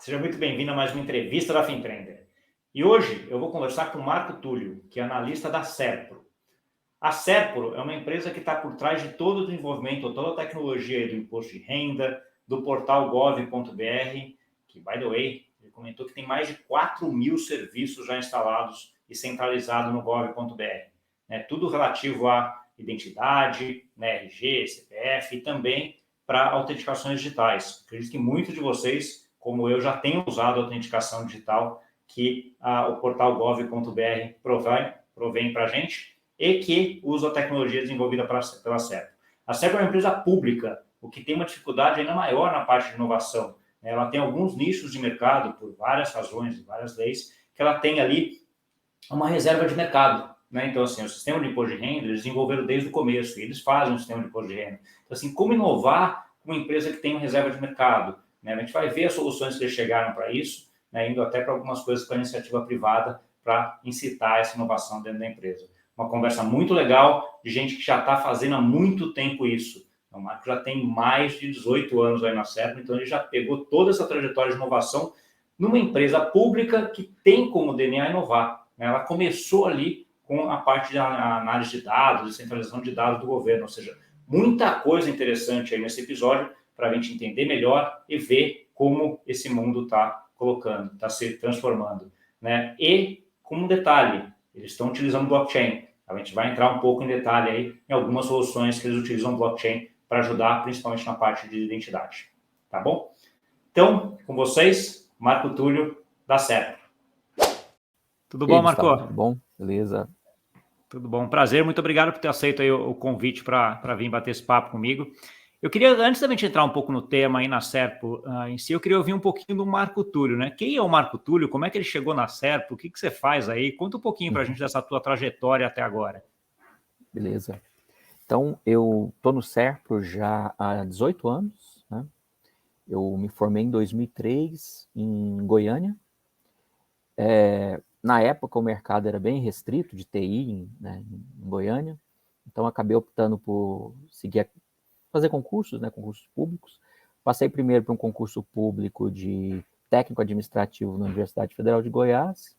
Seja muito bem-vindo a mais uma entrevista da Fintrender. E hoje eu vou conversar com o Marco Túlio, que é analista da Serpro. A Serpro é uma empresa que está por trás de todo o desenvolvimento, toda a tecnologia do imposto de renda, do portal gov.br, que, by the way, ele comentou que tem mais de 4.000 serviços já instalados e centralizados no gov.br. Tudo relativo à identidade, RG, CPF e também para autenticações digitais. Acredito que muitos de vocês, como eu, já tenham usado a autenticação digital que o portal gov.br provém para a gente e que usa a tecnologia desenvolvida pela Serpro. A Serpro é uma empresa pública, o que tem uma dificuldade ainda maior na parte de inovação. Ela tem alguns nichos de mercado, por várias razões e várias leis, que ela tem ali uma reserva de mercado. Então, assim, o sistema de imposto de renda, eles desenvolveram desde o começo, e eles fazem um sistema de imposto de renda. Então, assim, como inovar com uma empresa que tem uma reserva de mercado? A gente vai ver as soluções que eles chegaram para isso, indo até para algumas coisas com a iniciativa privada para incitar essa inovação dentro da empresa. Uma conversa muito legal de gente que já está fazendo há muito tempo isso. O Marco já tem mais de 18 anos aí na Serpro, então ele já pegou toda essa trajetória de inovação numa empresa pública que tem como DNA inovar. Ela começou ali com a parte de análise de dados, de centralização de dados do governo, ou seja, muita coisa interessante aí nesse episódio para a gente entender melhor e ver como esse mundo está colocando, está se transformando. E, com um detalhe, eles estão utilizando blockchain. A gente vai entrar um pouco em detalhe aí em algumas soluções que eles utilizam blockchain para ajudar, principalmente na parte de identidade. Tá bom? Então, com vocês, Marco Túlio, da Serpro. Tudo bom, Marco? Gustavo, tudo bom? Beleza. Tudo bom, prazer. Muito obrigado por ter aceito aí o convite para vir bater esse papo comigo. Eu queria, antes da gente entrar um pouco no tema aí na Serpro em si, eu queria ouvir um pouquinho do Marco Túlio, Quem é o Marco Túlio? Como é que ele chegou na Serpro? O que você faz aí? Conta um pouquinho para a gente dessa tua trajetória até agora. Beleza. Então, eu estou no Serpro já há 18 anos, Eu me formei em 2003 em Goiânia. Na época, o mercado era bem restrito de TI em Goiânia, então acabei optando por fazer concursos, concursos públicos. Passei primeiro para um concurso público de técnico administrativo na Universidade Federal de Goiás,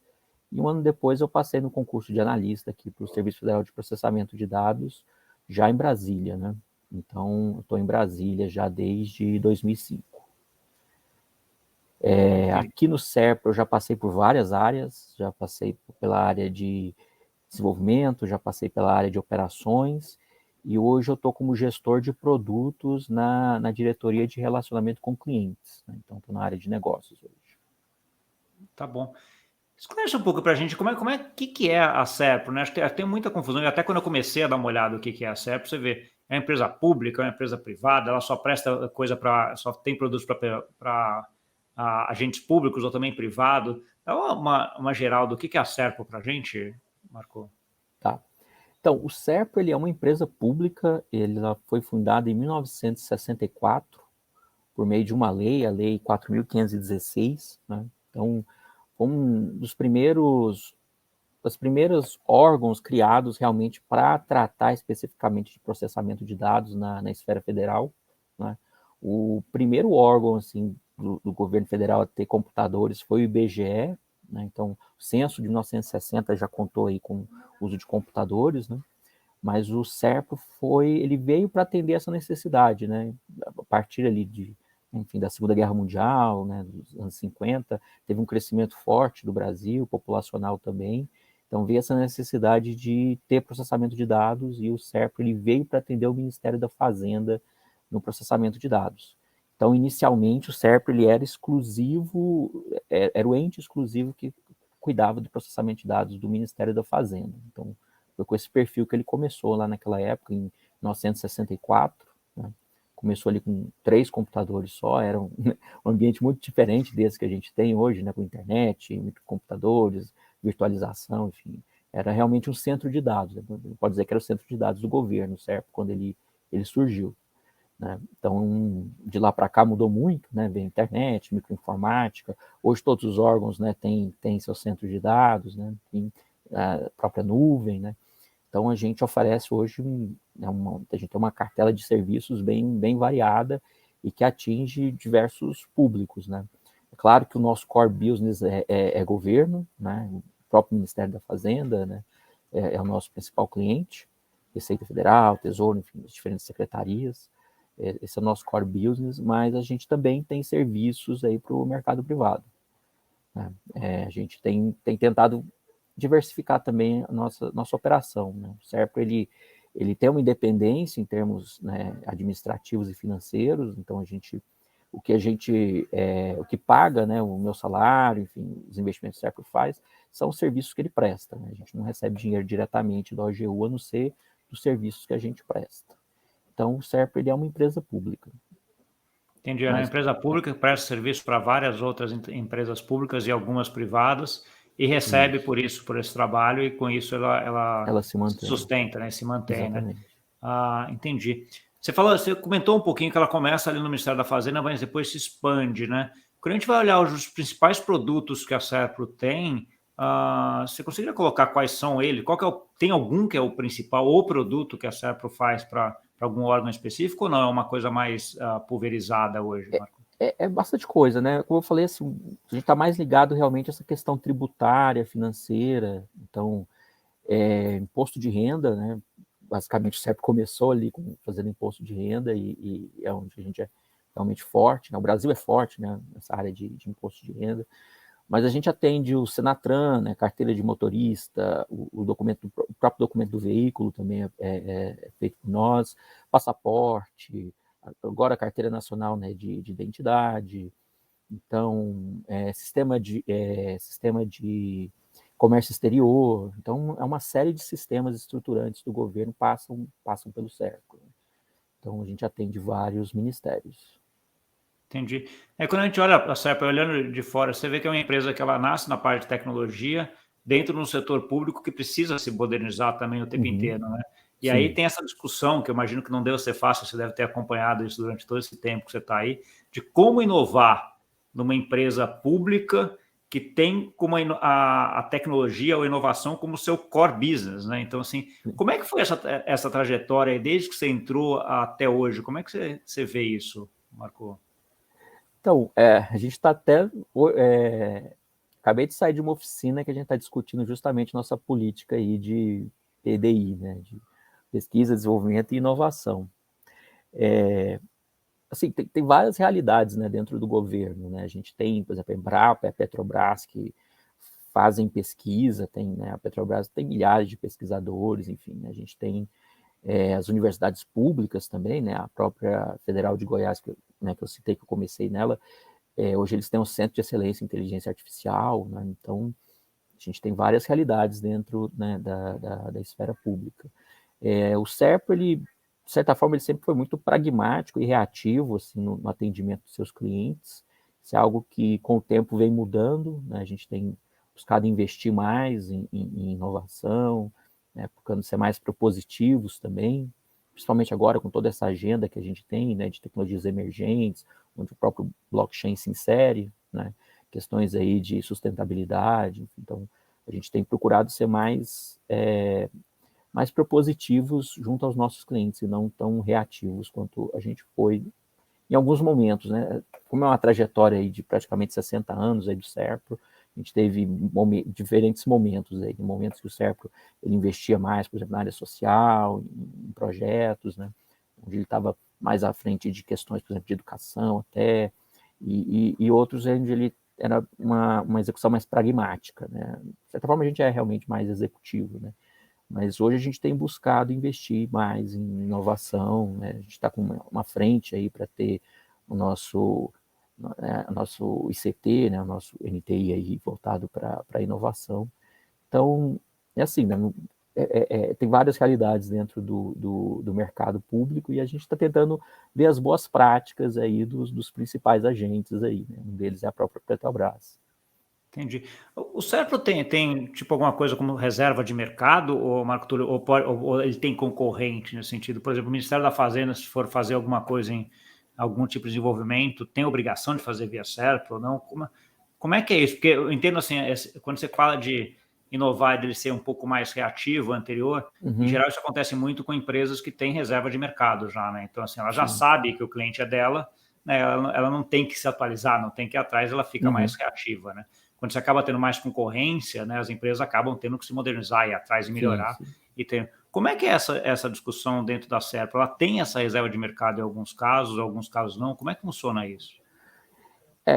e um ano depois eu passei no concurso de analista aqui para o Serviço Federal de Processamento de Dados, já em Brasília, Então, eu estou em Brasília já desde 2005. Aqui no Serpro eu já passei por várias áreas, já passei pela área de desenvolvimento, já passei pela área de operações, e hoje eu estou como gestor de produtos na diretoria de relacionamento com clientes, Então, estou na área de negócios hoje. Tá bom. Esclarece um pouco para a gente que é a Serpro, Acho que tem muita confusão, e até quando eu comecei a dar uma olhada no que é a Serpro, você vê, é uma empresa pública, é uma empresa privada, ela só presta coisa só tem produtos para agentes públicos ou também privado. É uma geral do que é a Serpro para a gente, Marco? Tá. Então, o Serpro ele é uma empresa pública, ela foi fundada em 1964, por meio de uma lei, a Lei 4.516, Então, um dos primeiros órgãos criados realmente para tratar especificamente de processamento de dados na esfera federal. O primeiro órgão assim, do governo federal a ter computadores foi o IBGE, Então, o censo de 1960 já contou aí com o uso de computadores, Mas o Serpro ele veio para atender essa necessidade, A partir ali da Segunda Guerra Mundial, dos anos 50, teve um crescimento forte do Brasil, populacional também, então veio essa necessidade de ter processamento de dados, e o Serpro ele veio para atender o Ministério da Fazenda no processamento de dados. Então, inicialmente, o Serpro ele era exclusivo, era o ente exclusivo que cuidava do processamento de dados do Ministério da Fazenda. Então, foi com esse perfil que ele começou lá naquela época, em 1964, Começou ali com 3 computadores só, era um ambiente muito diferente desse que a gente tem hoje, com internet, microcomputadores, virtualização, enfim. Era realmente um centro de dados, pode dizer que era o centro de dados do governo, certo? Quando ele surgiu. Então, de lá para cá mudou muito, Veio internet, microinformática, hoje todos os órgãos têm seu centro de dados, tem a própria nuvem, Então, a gente oferece hoje, a gente tem uma cartela de serviços bem variada e que atinge diversos públicos, É Claro que o nosso core business é governo, né? O próprio Ministério da Fazenda, né? É o nosso principal cliente, Receita Federal, Tesouro, enfim, as diferentes secretarias. Esse é o nosso core business, mas a gente também tem serviços aí para o mercado privado, né? A gente tem tentado diversificar também a nossa operação, né? O Serpro, ele tem uma independência em termos, né, administrativos e financeiros, então o que paga, né, o meu salário, enfim, os investimentos que o Serpro faz, são os serviços que ele presta, né? A gente não recebe dinheiro diretamente da OGU, a não ser dos serviços que a gente presta. Então, o Serpro, ele é uma empresa pública. Entendi. É uma empresa pública que presta serviço para várias outras empresas públicas e algumas privadas e recebe por esse trabalho, e com isso ela se mantém. Sustenta, né? Se mantém, exatamente, né? Entendi. Você comentou um pouquinho que ela começa ali no Ministério da Fazenda, mas depois se expande, né? Quando a gente vai olhar os principais produtos que a Serpro tem, você conseguiria colocar quais são eles? Tem algum que é o principal, ou produto que a Serpro faz para algum órgão específico, ou não? É uma coisa mais pulverizada hoje, Marco? É bastante coisa, né? Como eu falei, assim, a gente está mais ligado realmente a essa questão tributária, financeira. Então, imposto de renda, né? Basicamente, o Serpro começou ali fazendo imposto de renda e é onde a gente é realmente forte, né? O Brasil é forte, né, nessa área de imposto de renda. Mas a gente atende o Senatran, né, carteira de motorista, o próprio documento do veículo também é feito por nós, passaporte, agora a carteira nacional, né, de identidade. Então, sistema de comércio exterior. Então, é uma série de sistemas estruturantes do governo passam pelo Serpro. Então, a gente atende vários ministérios. Entendi. Quando a gente olha para a Serpro, olhando de fora, você vê que é uma empresa que ela nasce na parte de tecnologia, dentro de um setor público que precisa se modernizar também o tempo inteiro, né? E aí tem essa discussão, que eu imagino que não deve ser fácil, você deve ter acompanhado isso durante todo esse tempo que você está aí, de como inovar numa empresa pública que tem como a tecnologia ou a inovação como seu core business, né? Então, assim, como é que foi essa trajetória aí, desde que você entrou até hoje? Como é que você vê isso, Marco? Então, a gente está até... acabei de sair de uma oficina que a gente está discutindo justamente nossa política aí de PDI, né? De pesquisa, desenvolvimento e inovação. Assim, tem várias realidades, né, dentro do governo, né? A gente tem, por exemplo, a Embrapa, a Petrobras, que fazem pesquisa, né, a Petrobras tem milhares de pesquisadores, enfim, né? A gente tem as universidades públicas também, né? A própria Federal de Goiás, que eu citei, que eu comecei nela, hoje eles têm um Centro de Excelência em Inteligência Artificial, né? Então, a gente tem várias realidades dentro, né, da esfera pública. O Serpro, ele, de certa forma, ele sempre foi muito pragmático e reativo assim, no atendimento dos seus clientes. Isso é algo que, com o tempo, vem mudando, né? A gente tem buscado investir mais em inovação, né, procurando ser mais propositivos também, principalmente agora com toda essa agenda que a gente tem, né, de tecnologias emergentes, onde o próprio blockchain se insere, né, questões aí de sustentabilidade. Então, a gente tem procurado ser mais propositivos junto aos nossos clientes e não tão reativos quanto a gente foi em alguns momentos, né? Como é uma trajetória aí de praticamente 60 anos aí do Serpro, a gente teve diferentes momentos aí, momentos que o Serpro ele investia mais, por exemplo, na área social, em projetos, né? Onde ele estava mais à frente de questões, por exemplo, de educação até, e outros onde ele era uma execução mais pragmática, né? De certa forma, a gente é realmente mais executivo, né? Mas hoje a gente tem buscado investir mais em inovação, né? A gente está com uma frente aí para ter o nosso ICT, né? O nosso NTI aí voltado para a inovação. Então, é assim, né? Tem várias realidades dentro do mercado público e a gente está tentando ver as boas práticas aí dos principais agentes aí, né? Um deles é a própria Petrobras. Entendi. O Serpro tem tipo alguma coisa como reserva de mercado, ou Marco Túlio, ou ele tem concorrente nesse sentido? Por exemplo, o Ministério da Fazenda, se for fazer alguma coisa em algum tipo de desenvolvimento, tem obrigação de fazer via Serpro ou não? Como é que é isso? Porque eu entendo assim, quando você fala de inovar, dele ser um pouco mais reativo, anterior, em geral isso acontece muito com empresas que têm reserva de mercado já, né? Então, assim, ela já sabe que o cliente é dela, né, ela não tem que se atualizar, não tem que ir atrás, ela fica mais reativa, né? Quando você acaba tendo mais concorrência, né, as empresas acabam tendo que se modernizar, ir atrás e melhorar. Sim. Como é que é essa discussão dentro da Serpro? Ela tem essa reserva de mercado em alguns casos não? Como é que funciona isso?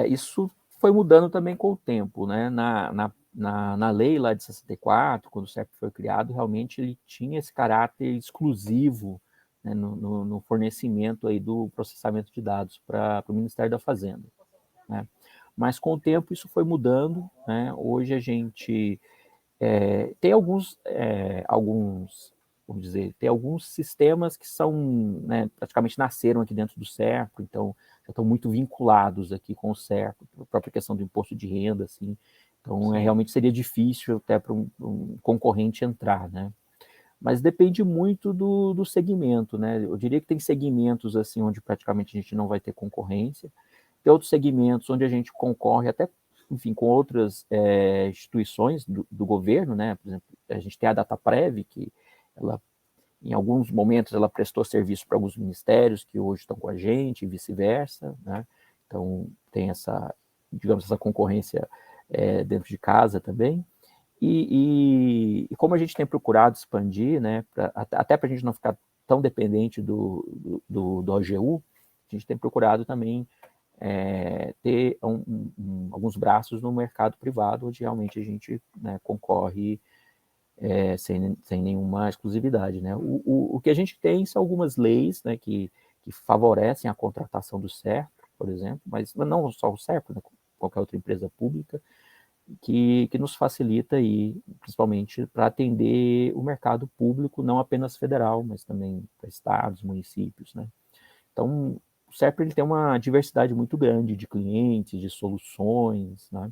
Isso foi mudando também com o tempo, né? Na lei lá de 64, quando o CEP foi criado, realmente ele tinha esse caráter exclusivo, né, no fornecimento aí do processamento de dados para o Ministério da Fazenda, né? Mas com o tempo isso foi mudando, né? Hoje a gente tem alguns, vamos dizer, tem alguns sistemas que são, né, praticamente nasceram aqui dentro do Serpro, então já estão muito vinculados aqui com o Serpro, a própria questão do imposto de renda, assim. Então, realmente seria difícil até para um concorrente entrar, né? Mas depende muito do segmento, né? Eu diria que tem segmentos assim onde praticamente a gente não vai ter concorrência, tem outros segmentos onde a gente concorre até, enfim, com outras instituições do governo, né? Por exemplo, a gente tem a Dataprev, que ela, em alguns momentos, ela prestou serviço para alguns ministérios que hoje estão com a gente, e vice-versa, né? Então, tem essa, digamos, essa concorrência dentro de casa também. E como a gente tem procurado expandir, né, até para a gente não ficar tão dependente do OGU, a gente tem procurado também ter alguns braços no mercado privado, onde realmente a gente, né, concorre sem nenhuma exclusividade, né? O que a gente tem são algumas leis, né, que favorecem a contratação do SERPRO, por exemplo, mas não só o SERPRO, né, qualquer outra empresa pública, que nos facilita aí, principalmente para atender o mercado público, não apenas federal, mas também para estados, municípios, né? Então, o SERPRO ele tem uma diversidade muito grande de clientes, de soluções, né?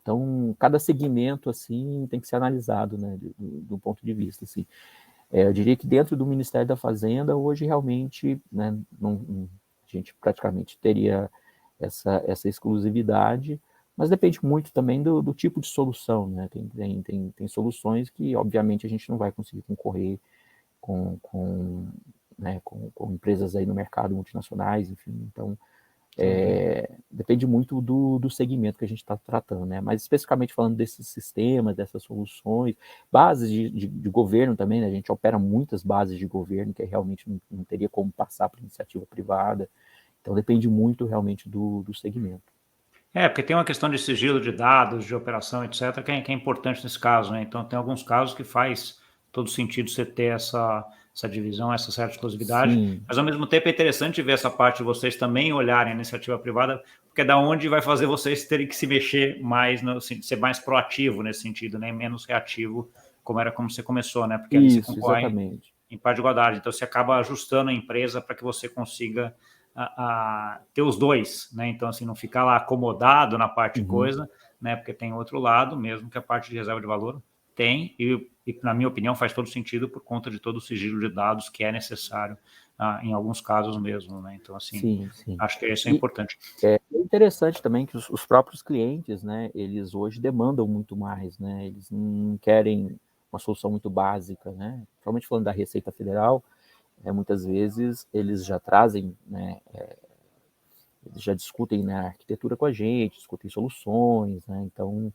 Então, cada segmento, assim, tem que ser analisado, né, do ponto de vista, assim. Eu diria que dentro do Ministério da Fazenda, hoje, realmente, né, a gente praticamente teria essa exclusividade, mas depende muito também do tipo de solução, né? Tem soluções que, obviamente, a gente não vai conseguir concorrer né, com empresas aí no mercado multinacionais, enfim. Então, depende muito do segmento que a gente está tratando, né? Mas especificamente falando desses sistemas, dessas soluções, bases de governo também, né? A gente opera muitas bases de governo que realmente não teria como passar para iniciativa privada. Então depende muito realmente do segmento. Porque tem uma questão de sigilo de dados, de operação, etc., que é importante nesse caso, né? Então, tem alguns casos que faz todo sentido você ter essa divisão, essa certa exclusividade, Sim. Mas, ao mesmo tempo, é interessante ver essa parte de vocês também olharem a iniciativa privada, porque é da onde vai fazer vocês terem que se mexer mais, ser mais proativo nesse sentido, né? Menos reativo, como você começou, né? Porque ali você concorre exatamente. em par de igualdade. Então, você acaba ajustando a empresa para que você consiga ter os dois, né? Então, assim, não ficar lá acomodado na parte de coisa, né? Porque tem outro lado, mesmo que a parte de reserva de valor tem, e na minha opinião faz todo sentido por conta de todo o sigilo de dados que é necessário em alguns casos mesmo, né? Então, assim, Sim. acho que isso é importante. É interessante também que os próprios clientes, né, eles hoje demandam muito mais, né? Eles não querem uma solução muito básica, né? Principalmente falando da Receita Federal, muitas vezes eles já trazem, né, eles já discutem, né, a arquitetura com a gente, discutem soluções, né? Então,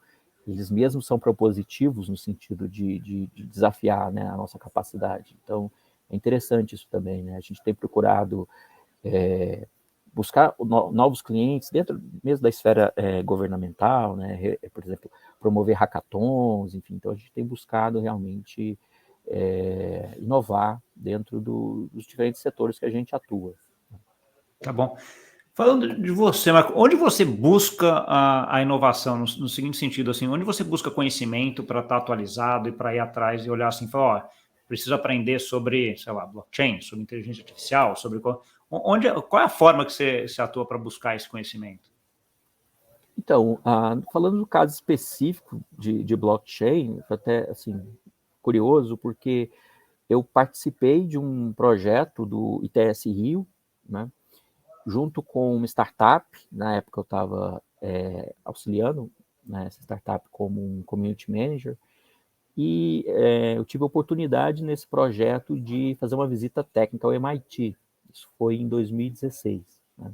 eles mesmos são propositivos no sentido de desafiar, né, a nossa capacidade. Então, é interessante isso também, né? A gente tem procurado buscar novos clientes dentro mesmo da esfera governamental, né? Por exemplo, promover hackathons, enfim. Então, a gente tem buscado realmente inovar dentro dos diferentes setores que a gente atua. Tá bom. Falando de você, Marco, onde você busca a inovação? No seguinte sentido, assim, onde você busca conhecimento para estar atualizado e para ir atrás e olhar assim, falar, ó, preciso aprender sobre, sei lá, blockchain, sobre inteligência artificial, sobre qual é a forma que você atua para buscar esse conhecimento? Então, falando do caso específico de blockchain, até assim curioso, porque eu participei de um projeto do ITS Rio, né, junto com uma startup. Na época eu estava auxiliando, né, essa startup como um community manager, e eu tive a oportunidade nesse projeto de fazer uma visita técnica ao MIT. Isso foi em 2016. Né?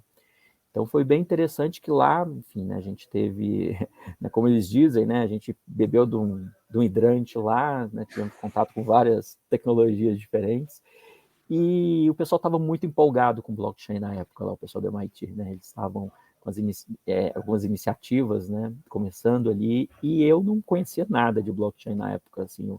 Então foi bem interessante que lá, enfim, né, a gente teve, né, como eles dizem, né, a gente bebeu de um hidrante lá, né, tivemos contato com várias tecnologias diferentes, e o pessoal estava muito empolgado com blockchain na época, lá, o pessoal do MIT, né, eles estavam com algumas iniciativas, né, começando ali, e eu não conhecia nada de blockchain na época, assim,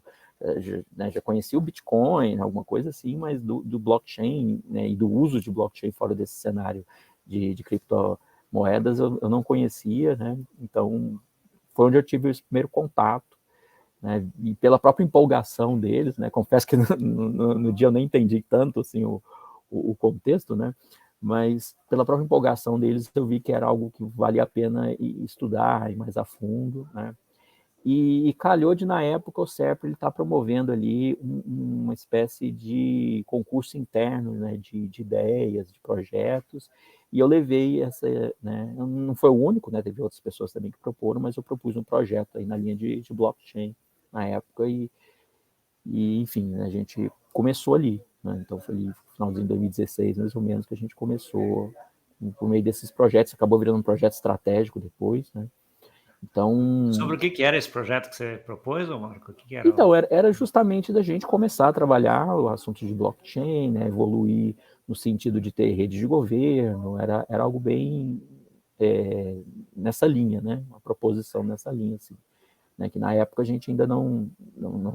já conhecia o Bitcoin, alguma coisa assim, mas do blockchain, né, e do uso de blockchain fora desse cenário de criptomoedas eu não conhecia, né, então foi onde eu tive esse primeiro contato, né, e pela própria empolgação deles, né, confesso que no dia eu nem entendi tanto assim o contexto, né, mas pela própria empolgação deles eu vi que era algo que valia a pena estudar, ir mais a fundo, né, e calhou de, na época, o CERPRO está promovendo ali uma espécie de concurso interno, né, de ideias, de projetos, e eu levei essa, né, não foi o único, né, teve outras pessoas também que proporam, mas eu propus um projeto aí na linha de blockchain na época, enfim, né, a gente começou ali, né, então foi ali, no finalzinho de 2016, mais ou menos, que a gente começou por meio desses projetos, acabou virando um projeto estratégico depois, né. Então, Sobre o que era esse projeto que você propôs, Marco? O que era? então, era justamente da gente começar a trabalhar o assunto de blockchain, né, evoluir no sentido de ter rede de governo, era algo bem nessa linha, né, uma proposição nessa linha, assim, né, que na época a gente ainda não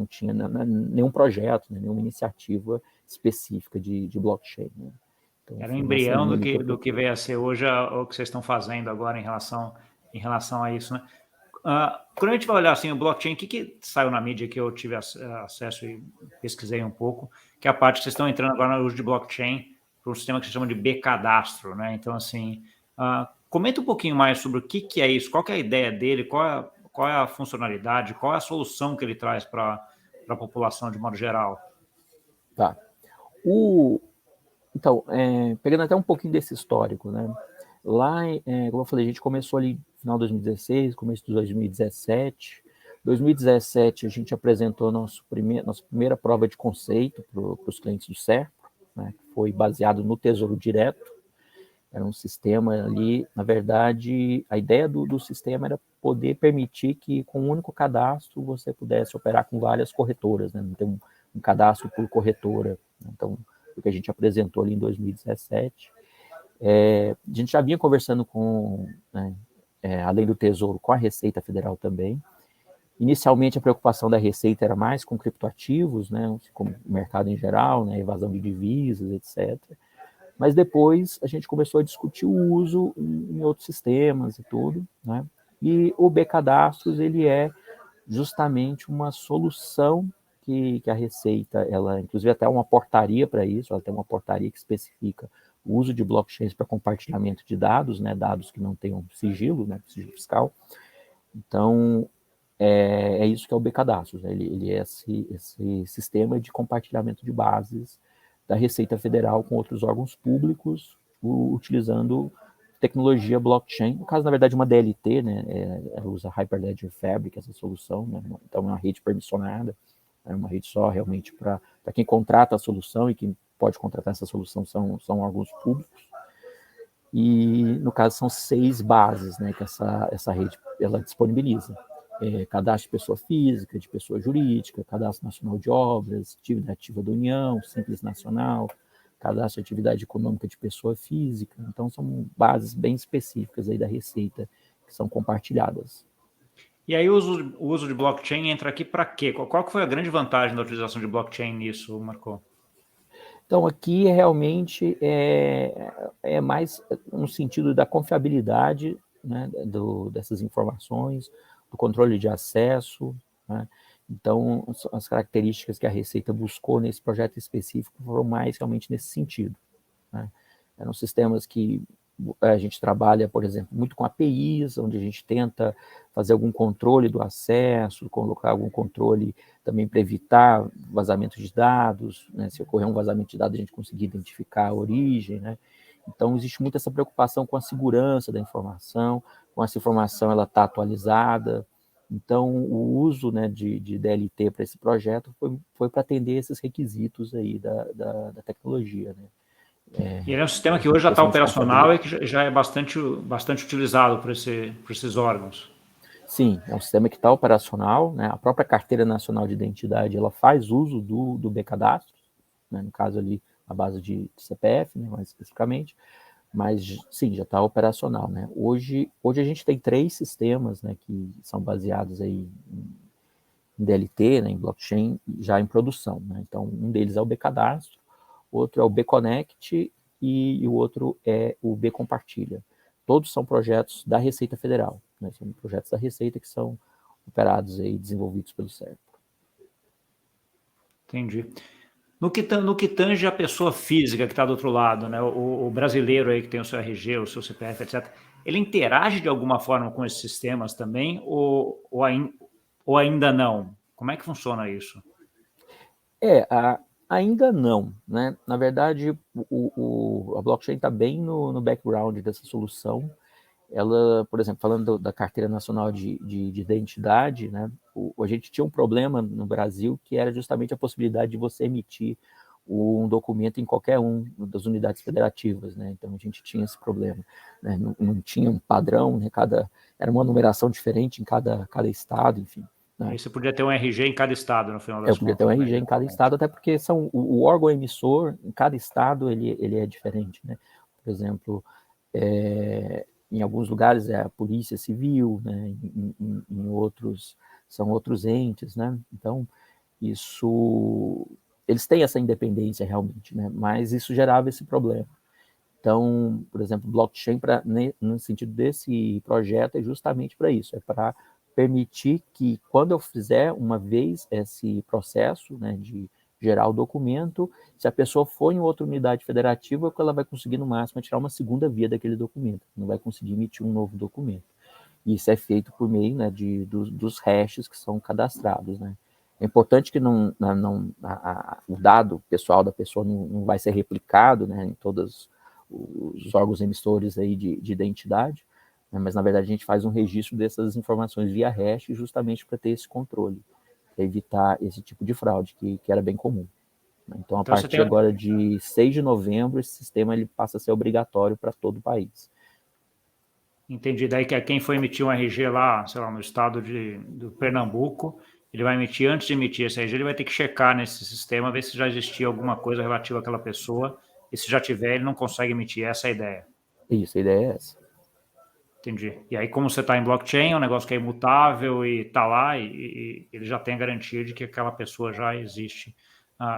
tinha nenhum projeto, né, nenhuma iniciativa específica de blockchain, né. Então, Era um foi nessa embrião linha do ali que que, eu do que propus. veio a ser hoje o que vocês estão fazendo agora em relação a isso, né? Quando a gente vai olhar assim o blockchain, o que saiu na mídia que eu tive acesso e pesquisei um pouco, que é a parte que vocês estão entrando agora no uso de blockchain para um sistema que se chama de B-cadastro, né? Então, assim, comenta um pouquinho mais sobre o que é isso, qual que é a ideia dele, qual é a funcionalidade, qual é a solução que ele traz para a população de modo geral. Tá. Então, pegando até um pouquinho desse histórico, né? Lá, como eu falei, a gente começou ali no final de 2016, começo de 2017. 2017 a gente apresentou nossa primeira prova de conceito para os clientes do Serpro, né, que foi baseado no Tesouro Direto. Era um sistema ali, na verdade, a ideia do sistema era poder permitir que com um único cadastro você pudesse operar com várias corretoras, né, não ter um cadastro por corretora. Então, o que a gente apresentou ali em 2017. A gente já vinha conversando com, né, além do Tesouro, com a Receita Federal também. Inicialmente, a preocupação da Receita era mais com criptoativos, né, como o mercado em geral, né, evasão de divisas, etc. Mas depois a gente começou a discutir o uso em outros sistemas e tudo, né? E o B-Cadastros, ele é justamente uma solução que a Receita, ela, inclusive até uma portaria para isso, ela tem uma portaria que especifica o uso de blockchains para compartilhamento de dados, né, dados que não tenham sigilo, né, sigilo fiscal. Então, é isso que é o B-Cadastros, né? Ele é esse sistema de compartilhamento de bases da Receita Federal com outros órgãos públicos, utilizando tecnologia blockchain, no caso, na verdade, uma DLT, né, ela usa Hyperledger Fabric, essa solução, né, então é uma rede permissionada, é uma rede só realmente para quem contrata a solução, e quem pode contratar essa solução são órgãos públicos, e no caso são 6 bases, né, que essa rede ela disponibiliza. Cadastro de pessoa física, de pessoa jurídica, cadastro nacional de obras, atividade ativa da União, Simples Nacional, cadastro de atividade econômica de pessoa física. Então, são bases bem específicas aí da Receita que são compartilhadas. E aí o uso de blockchain entra aqui para quê? Qual que foi a grande vantagem da utilização de blockchain nisso, Marco? Então, aqui realmente é mais no sentido da confiabilidade, né, dessas informações, do controle de acesso, né? Então, as características que a Receita buscou nesse projeto específico foram mais realmente nesse sentido, né? Eram sistemas que a gente trabalha, por exemplo, muito com APIs, onde a gente tenta fazer algum controle do acesso, colocar algum controle também para evitar vazamento de dados, né? Se ocorrer um vazamento de dados, a gente conseguir identificar a origem, né? Então, existe muito essa preocupação com a segurança da informação, com essa informação ela está atualizada. Então, o uso, né, de DLT para esse projeto foi para atender esses requisitos aí da tecnologia, né? E ele é um sistema que hoje já está operacional e que já é bastante utilizado por esses órgãos. Sim, é um sistema que está operacional, né? A própria Carteira Nacional de Identidade, ela faz uso do B-Cadastro, né? No caso ali, a base de CPF, né? Mais especificamente, mas sim, já está operacional, né? Hoje a gente tem 3 sistemas, né, que são baseados aí em DLT, né, em blockchain, já em produção, né? Então, um deles é o B-Cadastro, outro é o B-Connect e o outro é o B-Compartilha. Todos são projetos da Receita Federal, né? São projetos da Receita que são operados e desenvolvidos pelo CERP. Entendi. No que tange a pessoa física que está do outro lado, né? O brasileiro aí que tem o seu RG, o seu CPF, etc., ele interage de alguma forma com esses sistemas também ou ainda não? Como é que funciona isso? Ainda não, né? Na verdade, a blockchain está bem no background dessa solução. Ela, por exemplo, falando da Carteira Nacional de Identidade, né? A gente tinha um problema no Brasil que era justamente a possibilidade de você emitir um documento em qualquer uma das unidades federativas, né? Então a gente tinha esse problema, né? Não tinha um padrão, né? Era uma numeração diferente em cada estado, enfim. Né? Aí você podia ter um RG em cada estado, no final Eu das podia ter um contas, né? RG em cada estado, até porque o órgão emissor, em cada estado, ele é diferente, né? Por exemplo, em alguns lugares é a polícia civil, né? Em outros são outros entes, né? Então, eles têm essa independência realmente, né? Mas isso gerava esse problema. Então, por exemplo, blockchain, no sentido desse projeto, é justamente para isso, é para permitir que, quando eu fizer uma vez esse processo, né, de gerar o documento, se a pessoa for em outra unidade federativa, ela vai conseguir, no máximo, tirar uma segunda via daquele documento, não vai conseguir emitir um novo documento. E isso é feito por meio, né, dos hashes que são cadastrados, né. É importante que o dado pessoal da pessoa não vai ser replicado, né, em todos os órgãos emissores aí de identidade, né, mas na verdade a gente faz um registro dessas informações via hash justamente para ter esse controle, para evitar esse tipo de fraude que era bem comum. Então, a partir agora de 6 de novembro, esse sistema ele passa a ser obrigatório para todo o país. Entendi. Daí que quem for emitir um RG lá, sei lá, no estado do Pernambuco, ele vai emitir, antes de emitir esse RG, ele vai ter que checar nesse sistema, ver se já existia alguma coisa relativa àquela pessoa, e se já tiver, ele não consegue emitir. Essa é a ideia. Isso, a ideia é essa. Entendi. E aí, como você está em blockchain, é um negócio que é imutável e está lá, e ele já tem a garantia de que aquela pessoa já existe,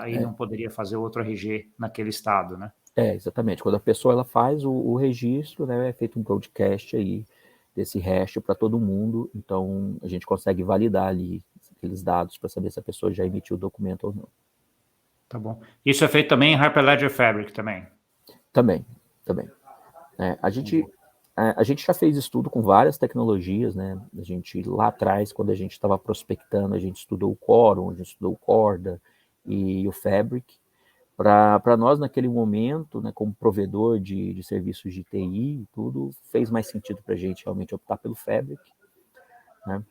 e não poderia fazer outro RG naquele estado, né? Exatamente. Quando a pessoa ela faz o registro, né, é feito um broadcast aí desse hash para todo mundo, então a gente consegue validar ali aqueles dados para saber se a pessoa já emitiu o documento ou não. Tá bom. Isso é feito também em Hyperledger Fabric também? Também. A gente já fez estudo com várias tecnologias, né? A gente, lá atrás, quando a gente estava prospectando, a gente estudou o Quorum, a gente estudou o Corda e o Fabric. Para nós, naquele momento, né, como provedor de serviços de TI e tudo, fez mais sentido para a gente realmente optar pelo Fabric, né?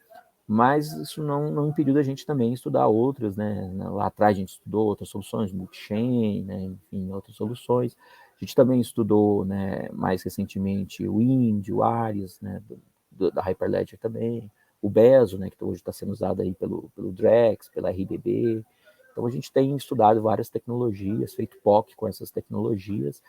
Mas isso não impediu da gente também estudar outras, né? Lá atrás a gente estudou outras soluções, multi-chain, né? Enfim, outras soluções. A gente também estudou, né, mais recentemente o Wind, o Ares, né, da Hyperledger também, o Bezo, né, que hoje está sendo usado aí pelo Drex, pela RDB. Então a gente tem estudado várias tecnologias, feito POC com essas tecnologias,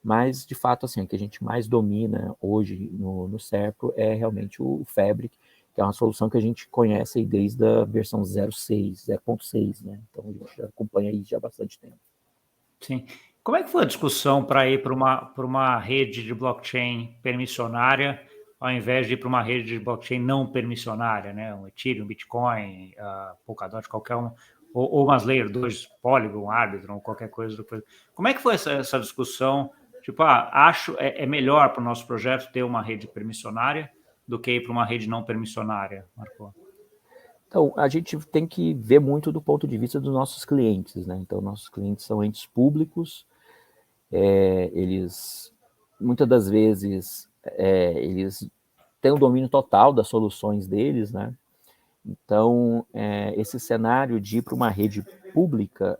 mas de fato assim, o que a gente mais domina hoje no Serpro é realmente o Fabric, que é uma solução que a gente conhece aí desde a versão 0.6, né? Então a gente já acompanha aí já há bastante tempo. Sim. Como é que foi a discussão para ir para uma rede de blockchain permissionária, ao invés de ir para uma rede de blockchain não permissionária, né? Um Ethereum, Bitcoin, Polkadot, qualquer um, ou umas Layer 2, Polygon, Arbitrum, qualquer coisa do coisa. Como é que foi essa discussão? Tipo, acho é melhor para o nosso projeto ter uma rede permissionária do que ir para uma rede não permissionária, Marco? Então, a gente tem que ver muito do ponto de vista dos nossos clientes, né? Então, nossos clientes são entes públicos, eles, muitas das vezes, eles têm o domínio total das soluções deles, né? Então, esse cenário de ir para uma rede pública,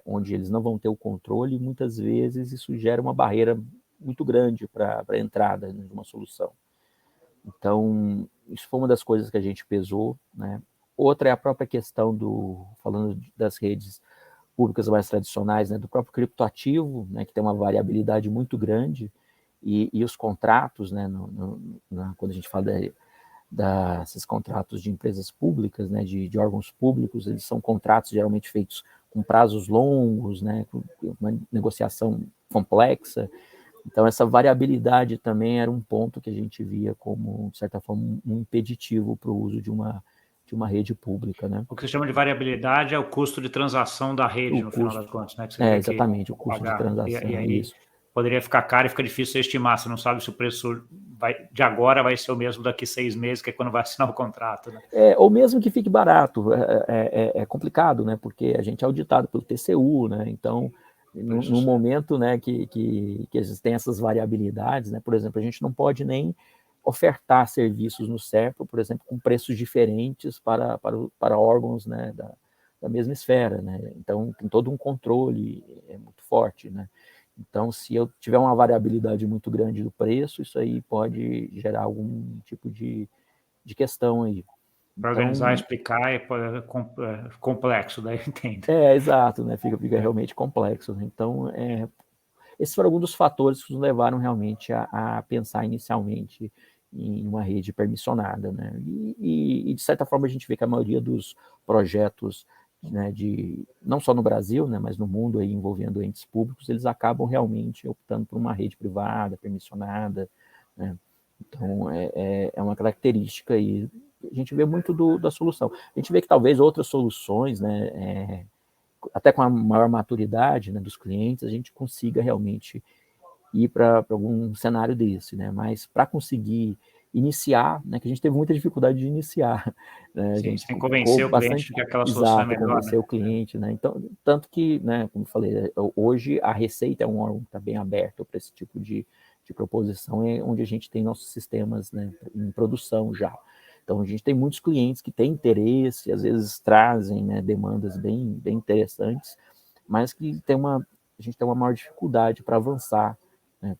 onde eles não vão ter o controle, muitas vezes isso gera uma barreira muito grande para a entrada de uma solução. Então, isso foi uma das coisas que a gente pesou, né? Outra é a própria questão falando das redes públicas mais tradicionais, né, do próprio criptoativo, né, que tem uma variabilidade muito grande, e os contratos, né, quando a gente fala desses contratos de empresas públicas, né, de órgãos públicos, eles são contratos geralmente feitos com prazos longos, né, com uma negociação complexa. Então, essa variabilidade também era um ponto que a gente via como, de certa forma, um impeditivo para o uso de uma rede pública, né? O que você chama de variabilidade é o custo de transação da rede, no final das contas, né? Que você tem exatamente, o custo de transação. E aí isso poderia ficar caro e fica difícil você estimar. Você não sabe se o preço de agora vai ser o mesmo daqui 6 meses, que é quando vai assinar o contrato, né? Ou mesmo que fique barato, é complicado, né? Porque a gente é auditado pelo TCU, né? Então, no momento, né, que existem essas variabilidades, né? Por exemplo, a gente não pode nem ofertar serviços no SERPRO, por exemplo, com preços diferentes para órgãos, né, da mesma esfera, né? Então, tem todo um controle muito forte, né? Então, se eu tiver uma variabilidade muito grande do preço, isso aí pode gerar algum tipo de questão aí. Para organizar, explicar é complexo, daí eu entendo. Exato, né? Fica realmente complexo, né? Então, esses foram alguns dos fatores que nos levaram realmente a pensar inicialmente em uma rede permissionada, né? E, de certa forma, a gente vê que a maioria dos projetos, né, não só no Brasil, né, mas no mundo aí, envolvendo entes públicos, eles acabam realmente optando por uma rede privada, permissionada, né? Então, é uma característica aí. A gente vê muito da solução. A gente vê que talvez outras soluções, né, até com a maior maturidade, né, dos clientes, a gente consiga realmente ir para algum cenário desse, né? Mas para conseguir iniciar, né, que a gente teve muita dificuldade de iniciar, né? A gente sem convencer o cliente de que aquela solução é melhor, convencer, né, o cliente, né? Então, tanto que, né, como eu falei, hoje a Receita é um órgão que está bem aberto para esse tipo de proposição, onde a gente tem nossos sistemas, né, em produção já. Então, a gente tem muitos clientes que têm interesse, às vezes trazem, né, demandas bem interessantes, mas que a gente tem uma maior dificuldade para avançar, né,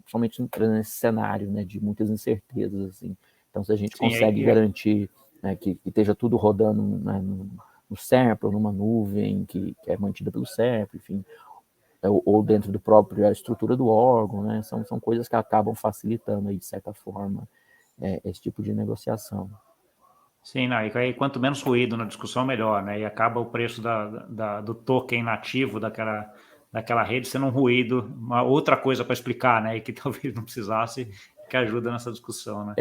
somente nesse cenário, né, de muitas incertezas, assim. Então, se a gente consegue garantir, né, que esteja tudo rodando, né, no SERPRO, numa nuvem que é mantida pelo SERPRO, enfim, ou dentro do próprio estrutura do órgão, né, são coisas que acabam facilitando aí, de certa forma, esse tipo de negociação. Sim, não, e aí quanto menos ruído na discussão, melhor, né? E acaba o preço do token nativo daquela rede sendo um ruído, uma outra coisa para explicar, né? E que talvez não precisasse, que ajuda nessa discussão, né?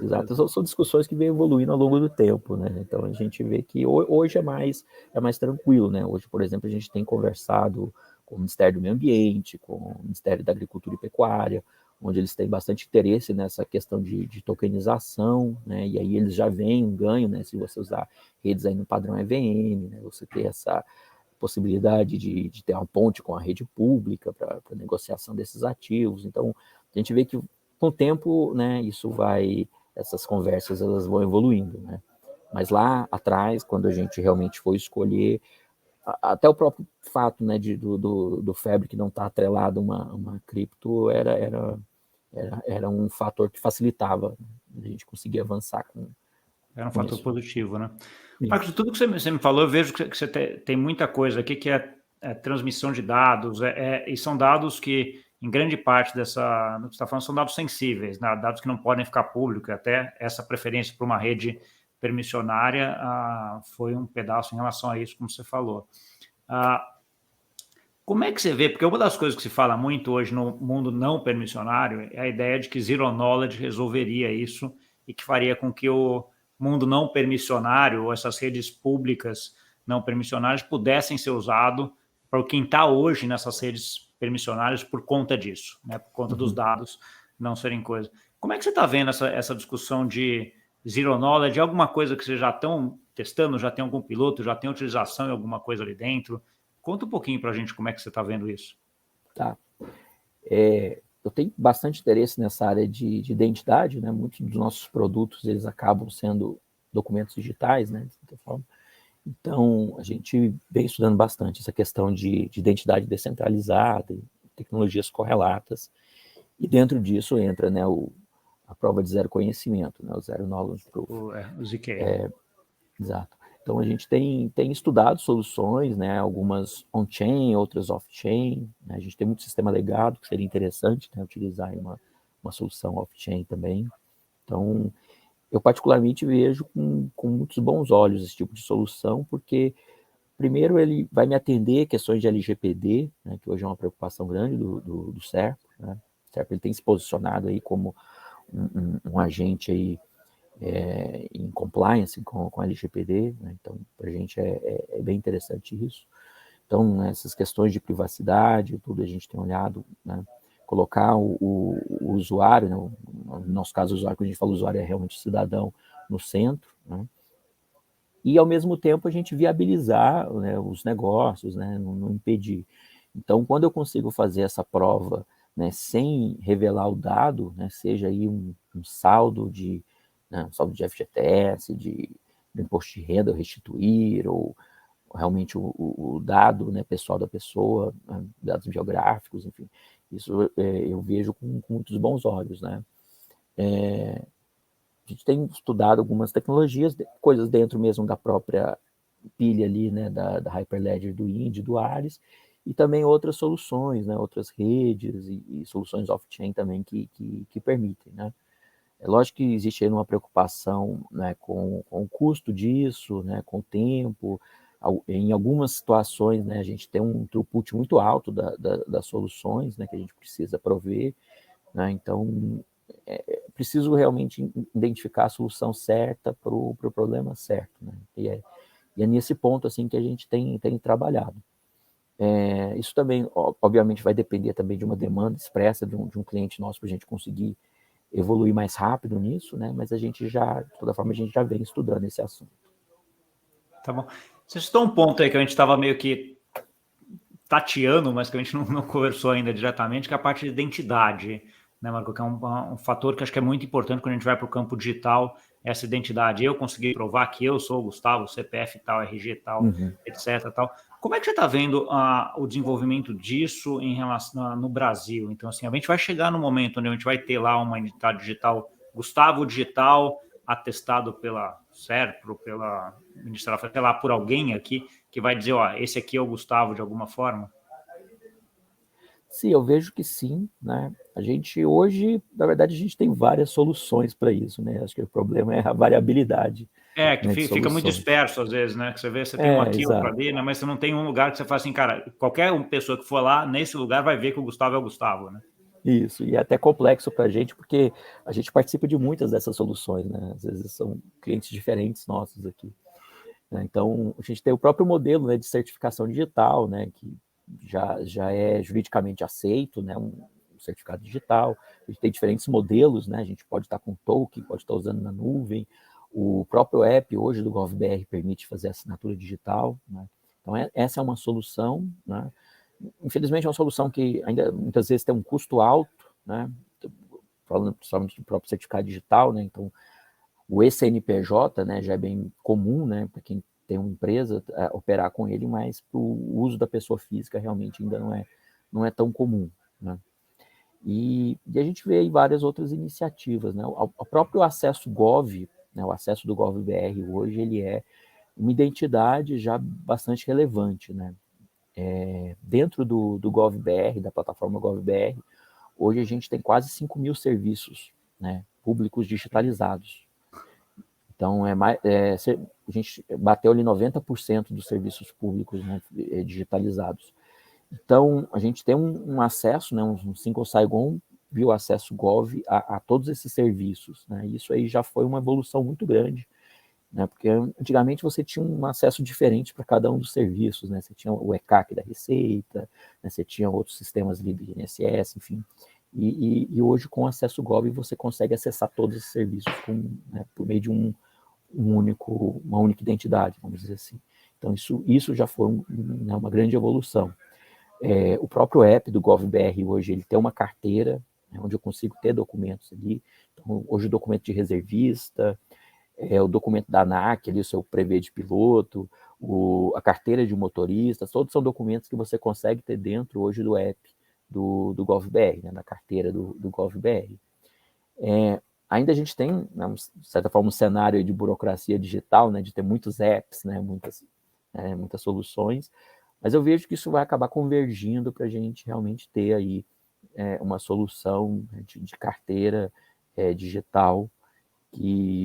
Exato. São discussões que vêm evoluindo ao longo do tempo, né? Então a gente vê que hoje é mais tranquilo, né? Hoje, por exemplo, a gente tem conversado com o Ministério do Meio Ambiente, com o Ministério da Agricultura e Pecuária, onde eles têm bastante interesse nessa questão de tokenização, né? E aí eles já veem um ganho, né? Se você usar redes aí no padrão EVM, né? Você ter essa possibilidade de ter uma ponte com a rede pública para negociação desses ativos. Então, a gente vê que com o tempo, né, essas conversas elas vão evoluindo, né? Mas lá atrás, quando a gente realmente foi escolher, até o próprio fato, né, do Fabric não estar atrelado a uma cripto era um fator que facilitava, né, a gente conseguir avançar com era um fator isso. Positivo, né? Isso. Marcos, de tudo que você me falou, eu vejo que você tem muita coisa aqui que é transmissão de dados, e são dados que, em grande parte do que você está falando, são dados sensíveis, né? Dados que não podem ficar públicos, até essa preferência por uma rede permissionária foi um pedaço em relação a isso, como você falou. Como é que você vê? Porque uma das coisas que se fala muito hoje no mundo não permissionário é a ideia de que Zero Knowledge resolveria isso e que faria com que o mundo não permissionário ou essas redes públicas não permissionárias pudessem ser usados para quem está hoje nessas redes permissionárias por conta disso, né? Por conta dos dados não serem coisa. Como é que você está vendo essa discussão de Zero Knowledge? É alguma coisa que vocês já estão testando? Já tem algum piloto? Já tem utilização em alguma coisa ali dentro? Conta um pouquinho para a gente como é que você está vendo isso. Tá. Eu tenho bastante interesse nessa área de identidade, né? Muitos dos nossos produtos eles acabam sendo documentos digitais, né? De certa forma. Então, a gente vem estudando bastante essa questão de identidade descentralizada, tecnologias correlatas, e dentro disso entra, né, a prova de zero conhecimento, né, o Zero Knowledge Proof. O ZK. Exato. Então, a gente tem estudado soluções, né, algumas on-chain, outras off-chain, né, a gente tem muito sistema legado, que seria interessante, né, utilizar uma solução off-chain também. Então, eu particularmente vejo com muitos bons olhos esse tipo de solução, porque, primeiro, ele vai me atender questões de LGPD, né, que hoje é uma preocupação grande do SERP, né? O SERP ele tem se posicionado aí como um agente aí, em compliance com a LGPD, né? Então, para a gente é bem interessante isso. Então, essas questões de privacidade, tudo a gente tem olhado, né? Colocar o usuário, né? No nosso caso, o usuário, quando a gente fala usuário, é realmente cidadão no centro, né? E, ao mesmo tempo, a gente viabilizar, né, os negócios, né? Não impedir. Então, quando eu consigo fazer essa prova, né, sem revelar o dado, né, seja aí um saldo né, um saldo de FGTS, do imposto de renda restituir, ou realmente o dado, né, pessoal da pessoa, né, dados biográficos, enfim, isso eu vejo com muitos bons olhos, né? A gente tem estudado algumas tecnologias, coisas dentro mesmo da própria pilha ali, né, da Hyperledger, do Indy, do Ares, e também outras soluções, né, outras redes e soluções off-chain também que permitem, né? É lógico que existe aí uma preocupação, né, com o custo disso, né, com o tempo. Em algumas situações, né, a gente tem um throughput muito alto das soluções, né, que a gente precisa prover, né? Então, preciso realmente identificar a solução certa para o problema certo, né? E é nesse ponto assim que a gente tem trabalhado. Isso também, obviamente, vai depender também de uma demanda expressa de um cliente nosso para a gente conseguir evoluir mais rápido nisso, né? Mas a gente já, de toda forma, a gente já vem estudando esse assunto. Tá bom. Você citou um ponto aí que a gente estava meio que tateando, mas que a gente não conversou ainda diretamente, que é a parte de identidade, né, Marco? Que é um fator que acho que é muito importante quando a gente vai para o campo digital, essa identidade. Eu consegui provar que eu sou o Gustavo, CPF tal, RG tal, etc. Tal. Como é que você está vendo o desenvolvimento disso em relação no Brasil? Então, assim, a gente vai chegar no momento onde a gente vai ter lá uma identidade digital, Gustavo Digital, atestado pela SERPRO, pela Ministério, sei lá, por alguém aqui, que vai dizer, ó, esse aqui é o Gustavo de alguma forma? Sim, eu vejo que sim, né? A gente hoje, na verdade, a gente tem várias soluções para isso, né? Acho que o problema é a variabilidade, Que né, de fica muito soluções. disperso às vezes, né? Que você vê, você tem um aqui, outro Exato. ali, né? Mas você não tem um lugar que você fala assim, cara, qualquer pessoa que for lá, nesse lugar, vai ver que o Gustavo é o Gustavo, né? Isso, e é até complexo para a gente, porque a gente participa de muitas dessas soluções, né? Às vezes são clientes diferentes nossos aqui, né? Então, a gente tem o próprio modelo, né, de certificação digital, né, que já é juridicamente aceito, né, um certificado digital. A gente tem diferentes modelos, né? A gente pode estar com token, pode estar usando na nuvem. O próprio app hoje do GovBR permite fazer assinatura digital, né? Então, essa é uma solução, né? Infelizmente, é uma solução que ainda muitas vezes tem um custo alto, né? Falando principalmente do próprio certificado digital, né? Então, o eCNPJ, né, já é bem comum, né, para quem tem uma empresa operar com ele, mas para o uso da pessoa física realmente ainda não é tão comum, né? E a gente vê aí várias outras iniciativas, né? O próprio acesso Gov, né, o acesso do GovBR hoje, ele é uma identidade já bastante relevante, né? Dentro do GovBR, da plataforma GovBR, hoje a gente tem quase 5.000 serviços, né, públicos digitalizados. Então, a gente bateu ali 90% dos serviços públicos, né, digitalizados. Então, a gente tem um acesso, né, um single sign-on, viu acesso Gov a todos esses serviços, né? Isso aí já foi uma evolução muito grande, né? Porque antigamente você tinha um acesso diferente para cada um dos serviços, né? Você tinha o ECAC da Receita, né? Você tinha outros sistemas ali do INSS, enfim. E hoje, com o acesso Gov, você consegue acessar todos esses serviços né, por meio de uma única identidade, vamos dizer assim. Então, isso já foi né, uma grande evolução. O próprio app do GovBR hoje, ele tem uma carteira, né, onde eu consigo ter documentos ali. Então, hoje o documento de reservista, o documento da ANAC, ali, o seu prevê de piloto, a carteira de motorista, todos são documentos que você consegue ter dentro hoje do app do GovBR, né, da carteira do GovBR. Ainda a gente tem, né, de certa forma, um cenário de burocracia digital, né, de ter muitos apps, né, muitas soluções, mas eu vejo que isso vai acabar convergindo para a gente realmente ter aí uma solução, né, de carteira digital,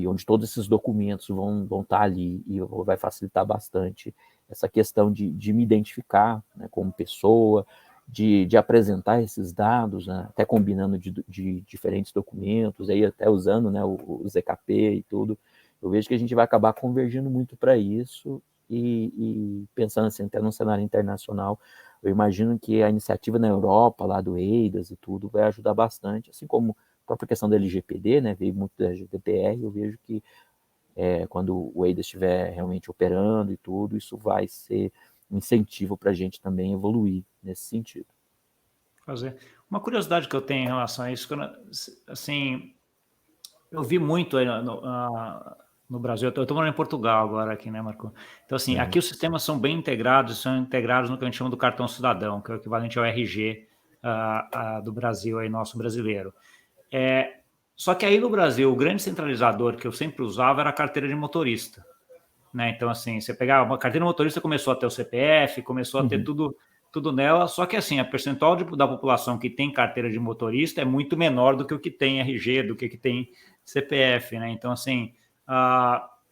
onde todos esses documentos vão estar ali e vai facilitar bastante essa questão de me identificar, né, como pessoa, de apresentar esses dados, né, até combinando de diferentes documentos, aí até usando, né, o ZKP e tudo. Eu vejo que a gente vai acabar convergindo muito para isso e pensando assim, até no cenário internacional, eu imagino que a iniciativa na Europa, lá do EIDAS e tudo, vai ajudar bastante, assim como a própria questão da LGPD, né, veio muito da GDPR, eu vejo que quando o EIDAS estiver realmente operando e tudo, isso vai ser um incentivo para a gente também evoluir nesse sentido. Fazer. Uma curiosidade que eu tenho em relação a isso, assim, eu vi muito aí no Brasil, eu estou morando em Portugal agora aqui, né, Marco? Então, assim, aqui os sistemas são bem integrados, são integrados no que a gente chama do cartão cidadão, que é o equivalente ao RG do Brasil, aí, nosso brasileiro. Só que aí no Brasil, o grande centralizador que eu sempre usava era a carteira de motorista, né? Então, assim, você pegava uma carteira de motorista, começou a ter o CPF, começou a ter tudo nela, só que assim, a percentual da população que tem carteira de motorista é muito menor do que o que tem RG, do que tem CPF, né? Então, assim,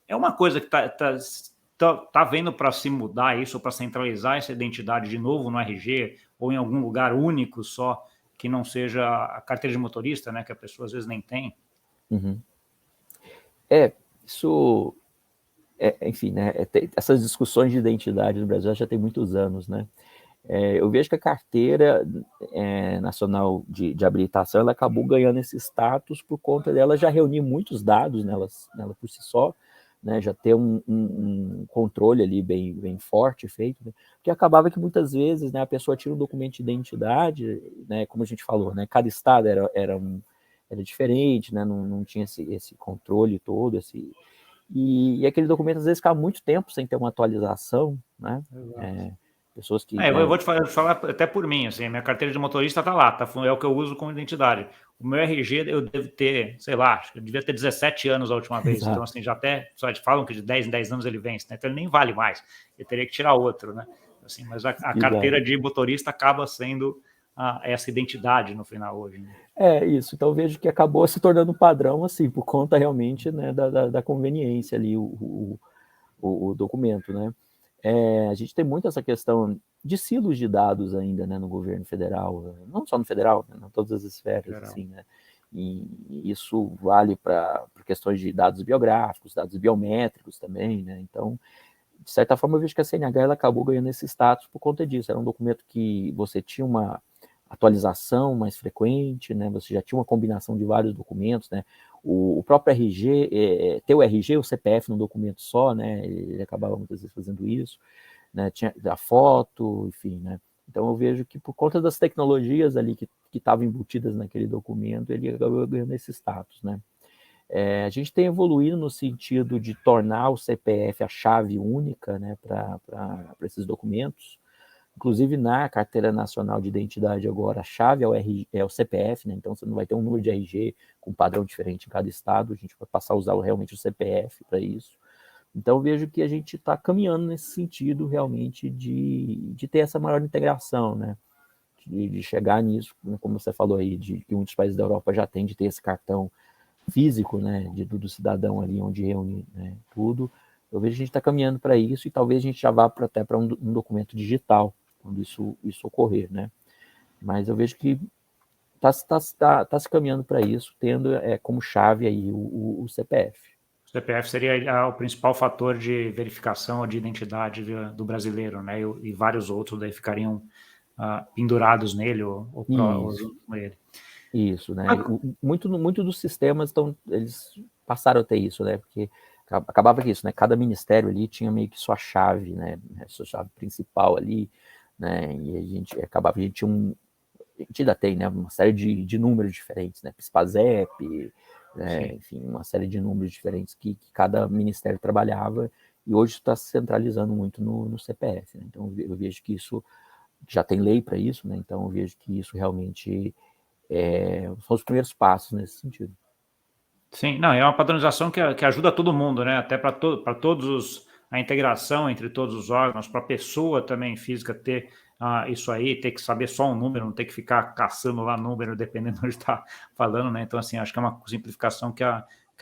é uma coisa que tá vendo para se mudar isso, para centralizar essa identidade de novo no RG, ou em algum lugar único só, que não seja a carteira de motorista, né? Que a pessoa às vezes nem tem. Isso... enfim, né, essas discussões de identidade no Brasil já tem muitos anos, né? Eu vejo que a carteira nacional de habilitação ela acabou ganhando esse status por conta dela já reunir muitos dados nela por si só, né, já ter um controle ali bem forte feito, né, porque acabava que muitas vezes, né, a pessoa tira um documento de identidade, né, como a gente falou, né, cada estado era diferente, né, não tinha esse controle todo, e aquele documento às vezes ficava muito tempo sem ter uma atualização, né? Pessoas que... eu vou te falar até por mim, assim, minha carteira de motorista tá lá, é o que eu uso como identidade. O meu RG eu devo ter, sei lá, acho que eu devia ter 17 anos a última vez, então assim, já até, só te falam que de 10 em 10 anos ele vence, né? Então ele nem vale mais, eu teria que tirar outro, né? Assim, mas a carteira de motorista acaba sendo essa identidade no final hoje, né? Isso, então eu vejo que acabou se tornando um padrão, assim, por conta realmente, né, da conveniência ali, o documento, né? A gente tem muito essa questão de silos de dados ainda, né, no governo federal, não só no federal, né, em todas as esferas, assim, né? E isso vale para questões de dados biográficos, dados biométricos também, né? Então, de certa forma, eu vejo que a CNH ela acabou ganhando esse status por conta disso. Era um documento que você tinha uma atualização mais frequente, né? Você já tinha uma combinação de vários documentos, né? O próprio RG, ter o RG e o CPF num documento só, né? Ele acabava muitas vezes fazendo isso, né? Tinha a foto, enfim, né? Então eu vejo que por conta das tecnologias ali que estavam embutidas naquele documento, ele acabou ganhando esse status, né? A gente tem evoluído no sentido de tornar o CPF a chave única, né, para esses documentos. Inclusive, na Carteira Nacional de Identidade agora, a chave é o CPF, né? Então você não vai ter um número de RG com padrão diferente em cada estado, a gente vai passar a usar realmente o CPF para isso. Então eu vejo que a gente está caminhando nesse sentido realmente de ter essa maior integração, né? De chegar nisso, como você falou aí, de que muitos países da Europa já têm de ter esse cartão físico, né, do cidadão ali, onde reúne, né, tudo. Eu vejo que a gente está caminhando para isso e talvez a gente já vá até para um documento digital, quando isso ocorrer, né? Mas eu vejo que está se caminhando para isso, tendo como chave aí o CPF. O CPF seria o principal fator de verificação de identidade do brasileiro, né? E vários outros daí ficariam pendurados nele ou junto com ele. Isso, né? Muito dos sistemas eles passaram a ter isso, né? Porque acabava que isso, né? Cada ministério ali tinha meio que sua chave, né? Sua chave principal ali, né? E a gente tinha a gente ainda tem, né? Uma série de números diferentes, né? PIS/PASEP, enfim, uma série de números diferentes que cada ministério trabalhava, e hoje está se centralizando muito no CPF, né? Então eu vejo que isso, já tem lei para isso, né? Então eu vejo que isso realmente são os primeiros passos nesse sentido. Sim, não, é uma padronização que ajuda todo mundo, né? Até para todos a integração entre todos os órgãos, para a pessoa também física ter isso aí, ter que saber só um número, não ter que ficar caçando lá número, dependendo de onde está falando, né? Então, assim, acho que é uma simplificação que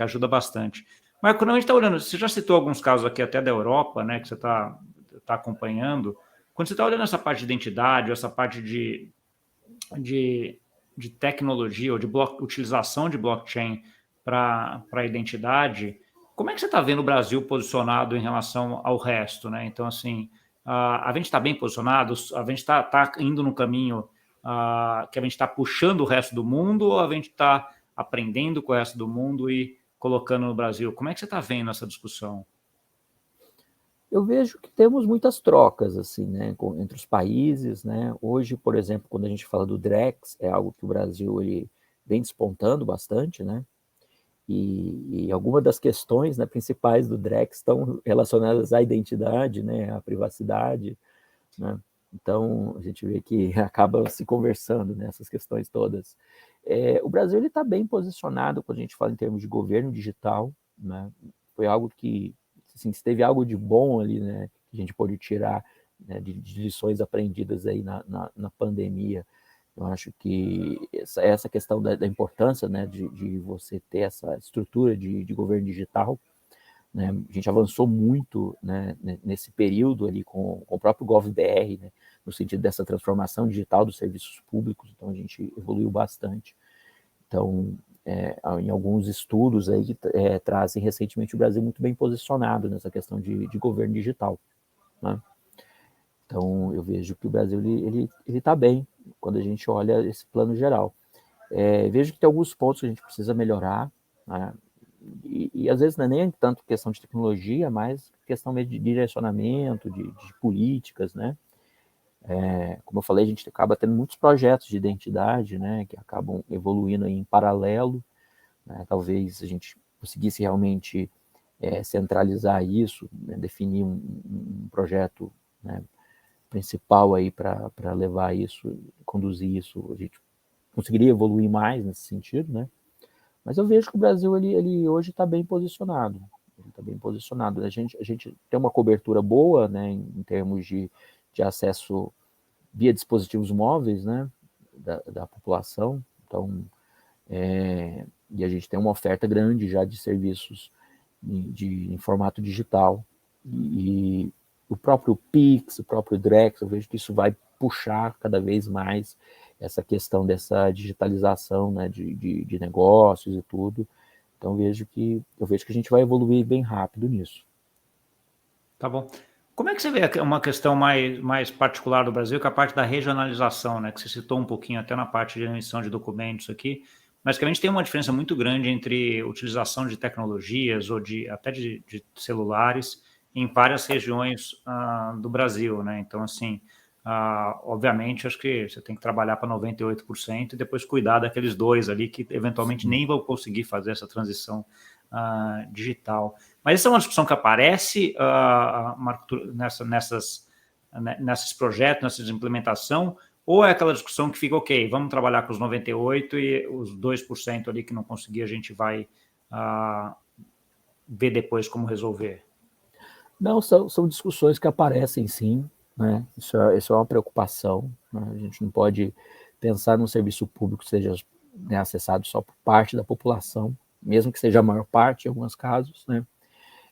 ajuda bastante. Mas quando a gente está olhando, você já citou alguns casos aqui até da Europa, né? Que você está acompanhando. Quando você está olhando essa parte de identidade, essa parte de, de tecnologia ou de utilização de blockchain para a identidade, como é que você está vendo o Brasil posicionado em relação ao resto, né? Então, assim, a gente está bem posicionado, a gente está indo no caminho que a gente está puxando o resto do mundo, ou a gente está aprendendo com o resto do mundo e colocando no Brasil? Como é que você está vendo essa discussão? Eu vejo que temos muitas trocas, assim, né, entre os países, né? Hoje, por exemplo, quando a gente fala do Drex, é algo que o Brasil ele vem despontando bastante, né? E algumas das questões, né, principais do Drex estão relacionadas à identidade, né, à privacidade, né? Então, a gente vê que acaba se conversando nessas questões todas. O Brasil está bem posicionado quando a gente fala em termos de governo digital, né? Foi algo que, assim, se teve algo de bom ali, né, que a gente pôde tirar, né, de lições aprendidas aí na pandemia. Eu acho que essa questão da importância, né, de você ter essa estrutura de governo digital, né? A gente avançou muito, né, nesse período ali com o próprio GovBR, né, no sentido dessa transformação digital dos serviços públicos, então a gente evoluiu bastante. Então, em alguns estudos aí que trazem recentemente o Brasil muito bem posicionado nessa questão de governo digital, né? Então, eu vejo que o Brasil ele está bem quando a gente olha esse plano geral. Vejo que tem alguns pontos que a gente precisa melhorar, né? E às vezes não é nem tanto questão de tecnologia, mas questão mesmo de direcionamento, de políticas, né? Como eu falei, a gente acaba tendo muitos projetos de identidade, né, que acabam evoluindo em paralelo, né? Talvez a gente conseguisse realmente centralizar isso, né, definir um projeto, né, principal aí para levar isso, conduzir isso, a gente conseguiria evoluir mais nesse sentido, né? Mas eu vejo que o Brasil ele hoje está bem posicionado. Ele está bem posicionado. A gente tem uma cobertura boa, né, em termos de acesso via dispositivos móveis, né, da população. Então, e a gente tem uma oferta grande já de serviços em formato digital. E o próprio Pix, o próprio Drex, eu vejo que isso vai puxar cada vez mais essa questão dessa digitalização, né, de negócios e tudo. Então eu vejo que a gente vai evoluir bem rápido nisso. Tá bom. Como é que você vê uma questão mais particular do Brasil, que é a parte da regionalização, né? Que você citou um pouquinho até na parte de emissão de documentos aqui, mas que a gente tem uma diferença muito grande entre utilização de tecnologias ou até de celulares em várias regiões do Brasil, né? Então, assim, obviamente, acho que você tem que trabalhar para 98% e depois cuidar daqueles dois ali que eventualmente nem vão conseguir fazer essa transição digital. Mas essa é uma discussão que aparece, Marco, nesses projetos, nessa implementação, ou é aquela discussão que fica, ok, vamos trabalhar com os 98% e os 2% ali que não conseguir, a gente vai ver depois como resolver? Não, são discussões que aparecem sim, né? Isso é uma preocupação, né? A gente não pode pensar num serviço público que seja, né, acessado só por parte da população, mesmo que seja a maior parte em alguns casos, né?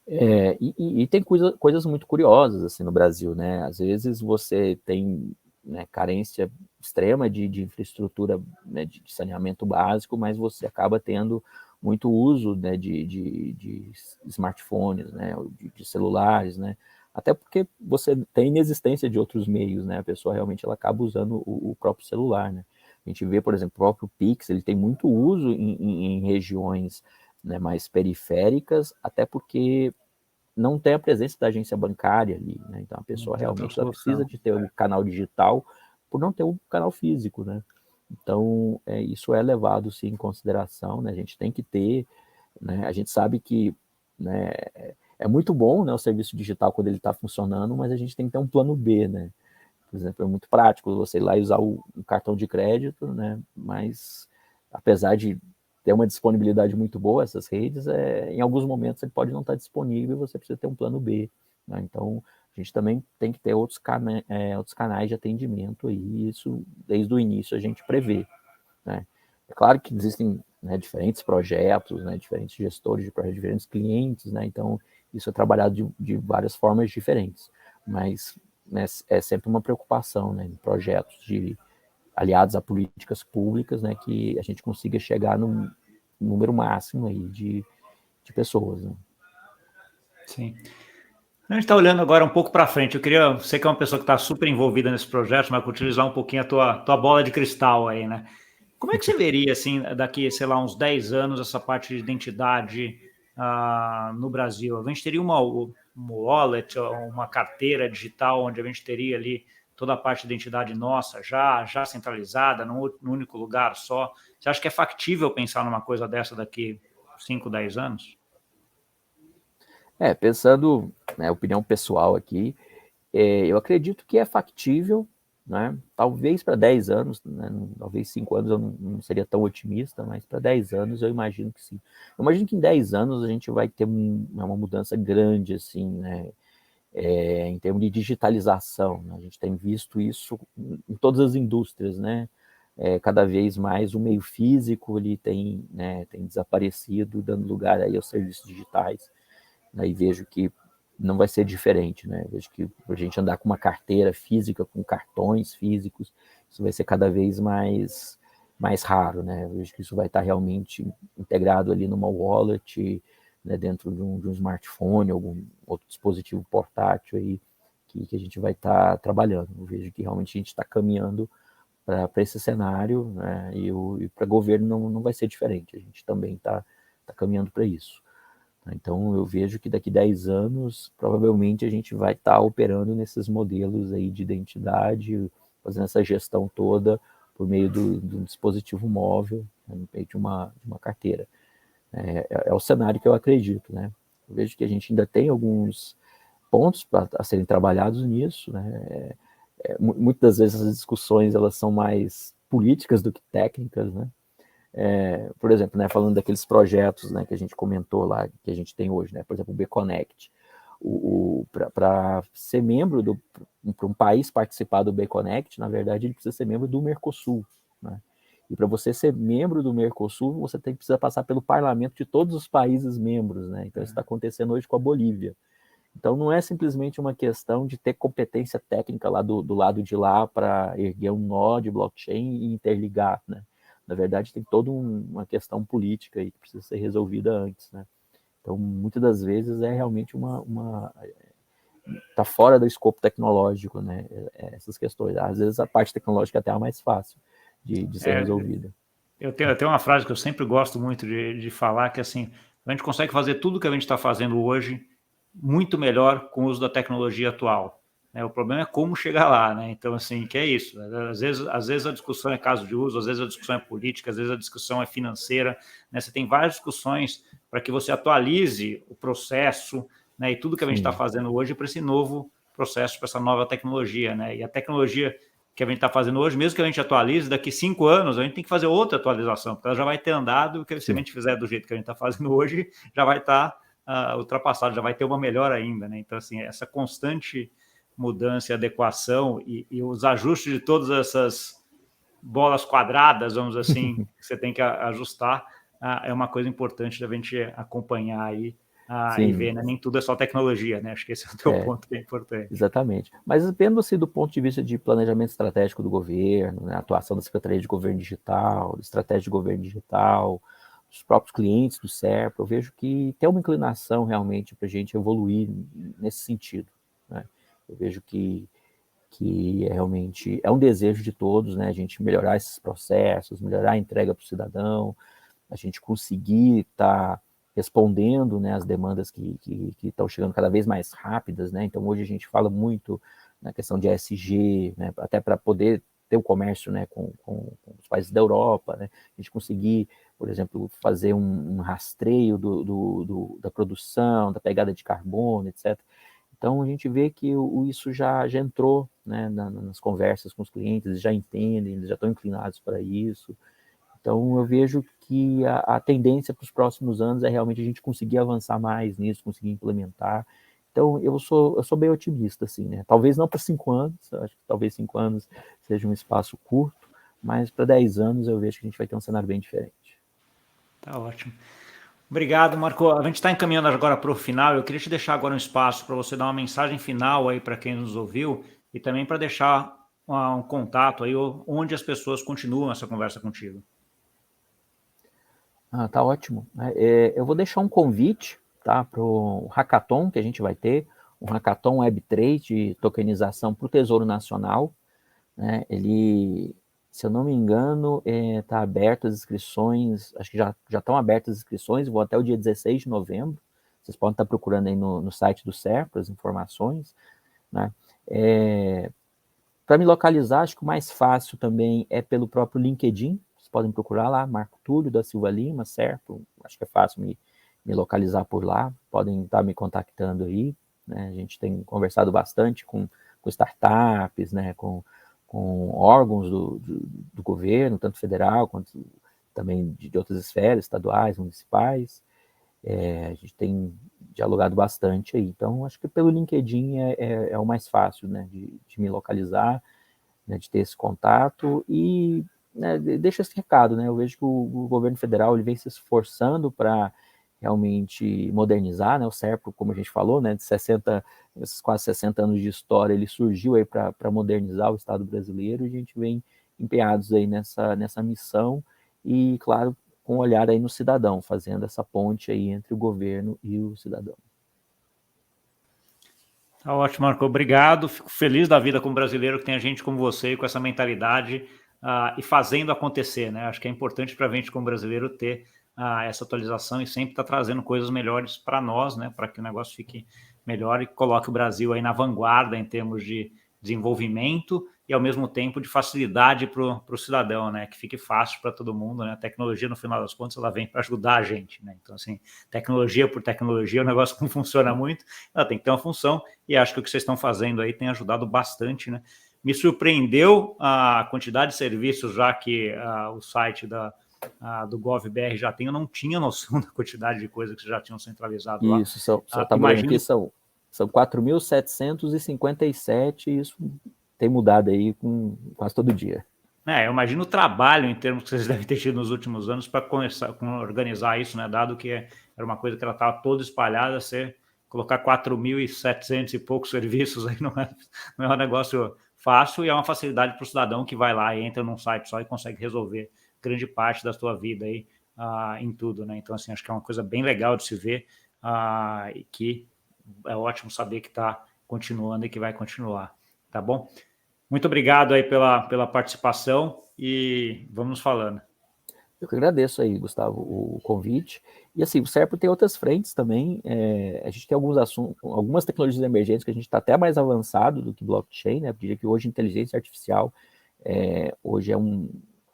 E tem coisas muito curiosas assim no Brasil, né? Às vezes você tem, né, carência extrema de infraestrutura, né, de saneamento básico, mas você acaba tendo muito uso, né, de smartphones, né, de celulares, né? Até porque você tem inexistência de outros meios, né? A pessoa realmente ela acaba usando o próprio celular, né? A gente vê, por exemplo, o próprio Pix, ele tem muito uso em regiões, né, mais periféricas, até porque não tem a presença da agência bancária ali, né? Então a Não pessoa tem outra realmente ela precisa solução. de ter um canal digital por não ter um canal físico, né? Então, isso é levado, sim, em consideração, né? A gente tem que ter, né? A gente sabe que, né, é muito bom, né, o serviço digital quando ele está funcionando, mas a gente tem que ter um plano B, né? Por exemplo, é muito prático você ir lá e usar o cartão de crédito, né? Mas, apesar de ter uma disponibilidade muito boa, essas redes, em alguns momentos ele pode não estar disponível e você precisa ter um plano B, né? Então, a gente também tem que ter outros canais de atendimento aí, isso desde o início a gente prevê, né? É claro que existem, né, diferentes projetos, né, diferentes gestores de projetos, diferentes clientes, né? Então, isso é trabalhado de várias formas diferentes, mas, né, é sempre uma preocupação, né, em projetos aliados a políticas públicas, né, que a gente consiga chegar no número máximo aí de pessoas, né? Sim. A gente está olhando agora um pouco para frente. Eu queria, você que é uma pessoa que está super envolvida nesse projeto, mas utilizar um pouquinho a tua bola de cristal aí, né? Como é que você veria, assim, daqui, sei lá, uns 10 anos, essa parte de identidade no Brasil? A gente teria uma wallet, uma carteira digital, onde a gente teria ali toda a parte de identidade nossa, já centralizada, num único lugar só. Você acha que é factível pensar numa coisa dessa daqui 5, 10 anos? Pensando, né, opinião pessoal aqui, eu acredito que é factível, né? Talvez para 10 anos, né? Talvez 5 anos eu não seria tão otimista, mas para 10 anos eu imagino que sim. Eu imagino que em 10 anos a gente vai ter uma mudança grande, assim, né? Em termos de digitalização, né? A gente tem visto isso em todas as indústrias, né? Cada vez mais o meio físico ele tem desaparecido, dando lugar aí aos serviços digitais. Né, e vejo que não vai ser diferente, né? Vejo que a gente andar com uma carteira física, com cartões físicos, isso vai ser cada vez mais raro, né? Vejo que isso vai estar realmente integrado ali numa wallet, né, dentro de um smartphone, algum outro dispositivo portátil aí que a gente vai estar trabalhando. Eu vejo que realmente a gente está caminhando para esse cenário, né? E para o governo não vai ser diferente. A gente também está caminhando para isso. Então, eu vejo que daqui 10 anos, provavelmente, a gente vai estar operando nesses modelos aí de identidade, fazendo essa gestão toda por meio do dispositivo móvel, né, no meio de uma carteira. É o cenário que eu acredito, né? Eu vejo que a gente ainda tem alguns pontos a serem trabalhados nisso, né? Muitas das vezes as discussões elas são mais políticas do que técnicas, né? Por exemplo, né, falando daqueles projetos, né, que a gente comentou lá, que a gente tem hoje, né, por exemplo, o B-Connect. Para ser membro para um país participar do B-Connect, na verdade, ele precisa ser membro do Mercosul, né? E para você ser membro do Mercosul, você precisa passar pelo parlamento de todos os países membros, né? Então, isso está acontecendo hoje com a Bolívia. Então, não é simplesmente uma questão de ter competência técnica lá do lado de lá para erguer um nó de blockchain e interligar, né? Na verdade, tem toda uma questão política aí que precisa ser resolvida antes, né? Então, muitas das vezes é realmente tá fora do escopo tecnológico, né? Essas questões. Às vezes a parte tecnológica é até a mais fácil de ser resolvida. Eu tenho uma frase que eu sempre gosto muito de falar, que assim, a gente consegue fazer tudo que a gente está fazendo hoje muito melhor com o uso da tecnologia atual. O problema é como chegar lá, né? Então, assim, que é isso. Às vezes a discussão é caso de uso, às vezes a discussão é política, às vezes a discussão é financeira, né? Você tem várias discussões para que você atualize o processo, né? E tudo que a gente está fazendo hoje para esse novo processo, para essa nova tecnologia, né? E a tecnologia que a gente está fazendo hoje, mesmo que a gente atualize, daqui 5 anos a gente tem que fazer outra atualização, porque ela já vai ter andado, porque se a gente fizer do jeito que a gente está fazendo hoje, já vai estar ultrapassado, já vai ter uma melhor ainda, né? Então, assim, essa constante mudança e adequação e os ajustes de todas essas bolas quadradas, vamos assim, que você tem que ajustar, é uma coisa importante da gente acompanhar aí e ver, né? Nem tudo é só tecnologia, né? Acho que esse é o teu ponto que é importante. Exatamente. Mas vendo-se do ponto de vista de planejamento estratégico do governo, né, atuação da Secretaria de Governo Digital, estratégia de governo digital, dos próprios clientes do SERP, eu vejo que tem uma inclinação realmente para a gente evoluir nesse sentido, né? Eu vejo que realmente é um desejo de todos, né, a gente melhorar esses processos, melhorar a entrega para o cidadão, a gente conseguir estar respondendo, né, as demandas que estão chegando cada vez mais rápidas, né? Então hoje a gente fala muito na questão de ESG, né, até para poder ter o comércio, né, com os países da Europa, né, a gente conseguir, por exemplo, fazer um rastreio da produção, da pegada de carbono, etc. Então, a gente vê que isso já entrou, né, nas conversas com os clientes, eles já entendem, eles já estão inclinados para isso. Então, eu vejo que a tendência para os próximos anos é realmente a gente conseguir avançar mais nisso, conseguir implementar. Então, eu sou bem otimista, assim, né? Talvez não para 5 anos, acho que talvez 5 anos seja um espaço curto, mas para 10 anos eu vejo que a gente vai ter um cenário bem diferente. Tá ótimo. Obrigado, Marco. A gente está encaminhando agora para o final. Eu queria te deixar agora um espaço para você dar uma mensagem final aí para quem nos ouviu e também para deixar um contato aí onde as pessoas continuam essa conversa contigo. Tá ótimo. Eu vou deixar um convite, tá, para o hackathon que a gente vai ter, um hackathon Web3 de tokenização para o Tesouro Nacional, né? Ele, se eu não me engano, está aberto as inscrições, acho que já estão abertas as inscrições, vou até o dia 16 de novembro, vocês podem estar procurando aí no site do SERPRO as informações, né? Para me localizar, acho que o mais fácil também é pelo próprio LinkedIn, vocês podem procurar lá, Marco Túlio da Silva Lima, SERPRO, acho que é fácil me localizar por lá, podem estar me contactando aí, né? A gente tem conversado bastante com startups, né, com órgãos do governo, tanto federal quanto também de outras esferas, estaduais, municipais. A gente tem dialogado bastante aí. Então, acho que pelo LinkedIn é o mais fácil, né, de me localizar, né, de ter esse contato e, né, deixa esse recado, né? Eu vejo que o governo federal ele vem se esforçando para realmente modernizar, né? O SERPRO, como a gente falou, né, de esses quase 60 anos de história, ele surgiu aí para modernizar o Estado brasileiro e a gente vem empenhados aí nessa missão e, claro, com um olhar aí no cidadão, fazendo essa ponte aí entre o governo e o cidadão. Tá ótimo, Marco. Obrigado. Fico feliz da vida como brasileiro que tem a gente como você com essa mentalidade e fazendo acontecer, né? Acho que é importante para a gente como brasileiro ter essa atualização e sempre estar trazendo coisas melhores para nós, né? Para que o negócio fique melhor e coloque o Brasil aí na vanguarda em termos de desenvolvimento e ao mesmo tempo de facilidade para o cidadão, né? Que fique fácil para todo mundo, né? A tecnologia, no final das contas, ela vem para ajudar a gente, né? Então, assim, tecnologia por tecnologia, o negócio não funciona muito, ela tem que ter uma função e acho que o que vocês estão fazendo aí tem ajudado bastante, né? Me surpreendeu a quantidade de serviços já que o site do GovBR já tem, eu não tinha noção da quantidade de coisas que vocês já tinham centralizado lá. Isso, só estava olhando aqui, são 4.757 e isso tem mudado aí com quase todo dia. Eu imagino o trabalho em termos que vocês devem ter tido nos últimos anos para organizar isso, né? Dado que era uma coisa que ela estava toda espalhada, você colocar 4.700 e poucos serviços aí não é um negócio fácil e é uma facilidade para o cidadão que vai lá e entra num site só e consegue resolver grande parte da sua vida aí em tudo, né? Então, assim, acho que é uma coisa bem legal de se ver e que é ótimo saber que está continuando e que vai continuar, tá bom? Muito obrigado aí pela participação e vamos falando. Eu que agradeço aí, Gustavo, o convite. E assim, o SERPRO tem outras frentes também. A gente tem alguns assuntos, algumas tecnologias emergentes que a gente está até mais avançado do que blockchain, né? Eu diria que hoje inteligência artificial hoje é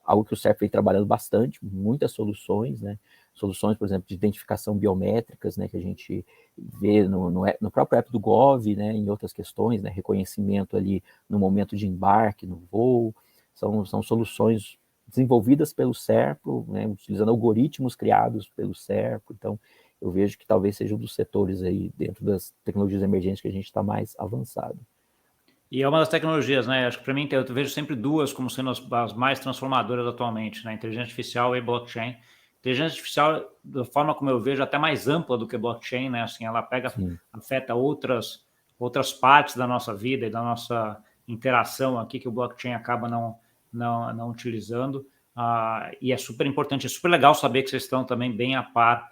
algo que o SERPRO vem trabalhando bastante, muitas soluções, né? Soluções, por exemplo, de identificação biométricas, né? Que a gente vê no próprio app do Gov, né? Em outras questões, né? Reconhecimento ali no momento de embarque, no voo. São soluções desenvolvidas pelo SERPRO, né, utilizando algoritmos criados pelo SERPRO. Então, eu vejo que talvez seja um dos setores aí dentro das tecnologias emergentes que a gente está mais avançado. E é uma das tecnologias, né? Acho que para mim eu vejo sempre duas como sendo as mais transformadoras atualmente, né? Inteligência artificial e blockchain. Inteligência artificial, da forma como eu vejo, até mais ampla do que blockchain, né? Assim, ela afeta outras partes da nossa vida e da nossa interação aqui que o blockchain acaba não utilizando. E é super importante, é super legal saber que vocês estão também bem a par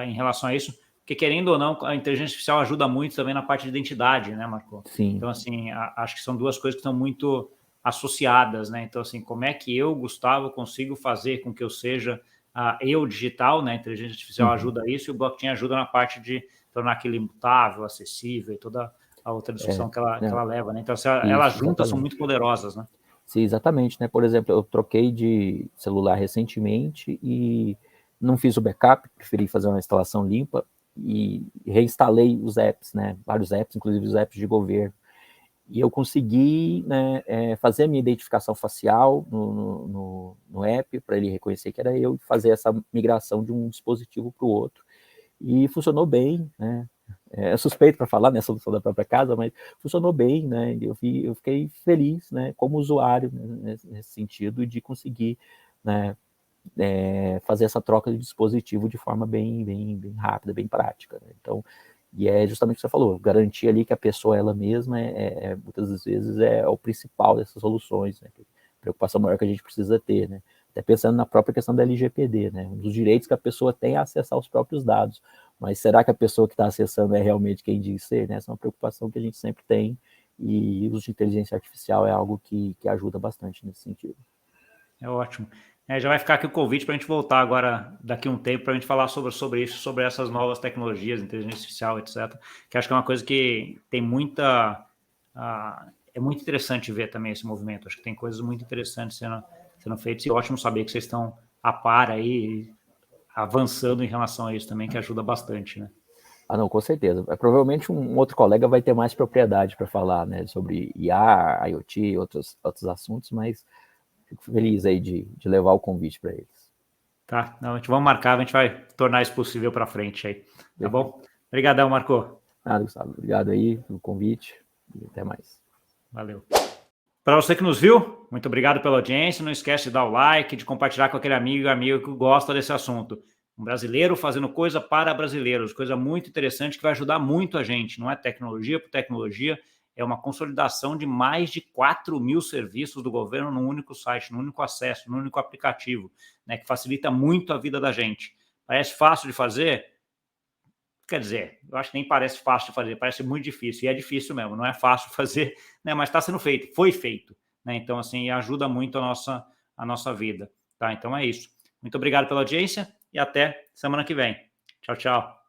em relação a isso, porque querendo ou não, a inteligência artificial ajuda muito também na parte de identidade, né, Marco? Sim. Então, assim, acho que são duas coisas que estão muito associadas, né? Então, assim, como é que eu, Gustavo, consigo fazer com que eu seja eu digital, né? A inteligência artificial ajuda isso e o blockchain ajuda na parte de tornar aquilo imutável, acessível e toda a outra discussão que ela leva, né? Então, elas juntas são muito poderosas, né? Sim, exatamente, né? Por exemplo, eu troquei de celular recentemente e não fiz o backup, preferi fazer uma instalação limpa e reinstalei os apps, né? Vários apps, inclusive os apps de governo. E eu consegui, né, fazer a minha identificação facial no app, para ele reconhecer que era eu, e fazer essa migração de um dispositivo para o outro. E funcionou bem, né? É suspeito para falar, né, solução da própria casa, mas funcionou bem, né? Eu fiquei feliz, né, como usuário, né, nesse sentido, de conseguir, né, fazer essa troca de dispositivo de forma bem rápida, bem prática, né? Então, e é justamente o que você falou, garantir ali que a pessoa ela mesma muitas das vezes é o principal dessas soluções, né? Preocupação maior que a gente precisa ter, né? Até pensando na própria questão da LGPD, né? Um dos direitos que a pessoa tem é acessar os próprios dados, mas será que a pessoa que está acessando é realmente quem diz ser, né? Essa é uma preocupação que a gente sempre tem, e o uso de inteligência artificial é algo que ajuda bastante nesse sentido. É ótimo. Já vai ficar aqui o convite para a gente voltar agora, daqui a um tempo, para a gente falar sobre isso, sobre essas novas tecnologias, inteligência artificial, etc. Que acho que é uma coisa que tem muita... é muito interessante ver também esse movimento. Acho que tem coisas muito interessantes sendo feitas, e ótimo saber que vocês estão a par aí, avançando em relação a isso também, que ajuda bastante, né? Ah, não, com certeza. Provavelmente um outro colega vai ter mais propriedade para falar, né, sobre IA, IoT, outros assuntos, mas fico feliz aí de levar o convite para eles. Tá, não, a gente vamos marcar, a gente vai tornar isso possível para frente aí, tá bom? Obrigadão, Marco. Nada, Gustavo. Obrigado aí pelo convite e até mais. Valeu. Para você que nos viu, muito obrigado pela audiência. Não esquece de dar o like, de compartilhar com aquele amigo que gosta desse assunto. Um brasileiro fazendo coisa para brasileiros, coisa muito interessante que vai ajudar muito a gente. Não é tecnologia por tecnologia, é uma consolidação de mais de 4.000 serviços do governo num único site, num único acesso, num único aplicativo, né, que facilita muito a vida da gente. Parece fácil de fazer? Quer dizer, eu acho que nem parece fácil de fazer, parece muito difícil, e é difícil mesmo, não é fácil fazer, né, mas está sendo feito, foi feito, né, então assim, ajuda muito a nossa vida, tá, então é isso. Muito obrigado pela audiência e até semana que vem. Tchau, tchau.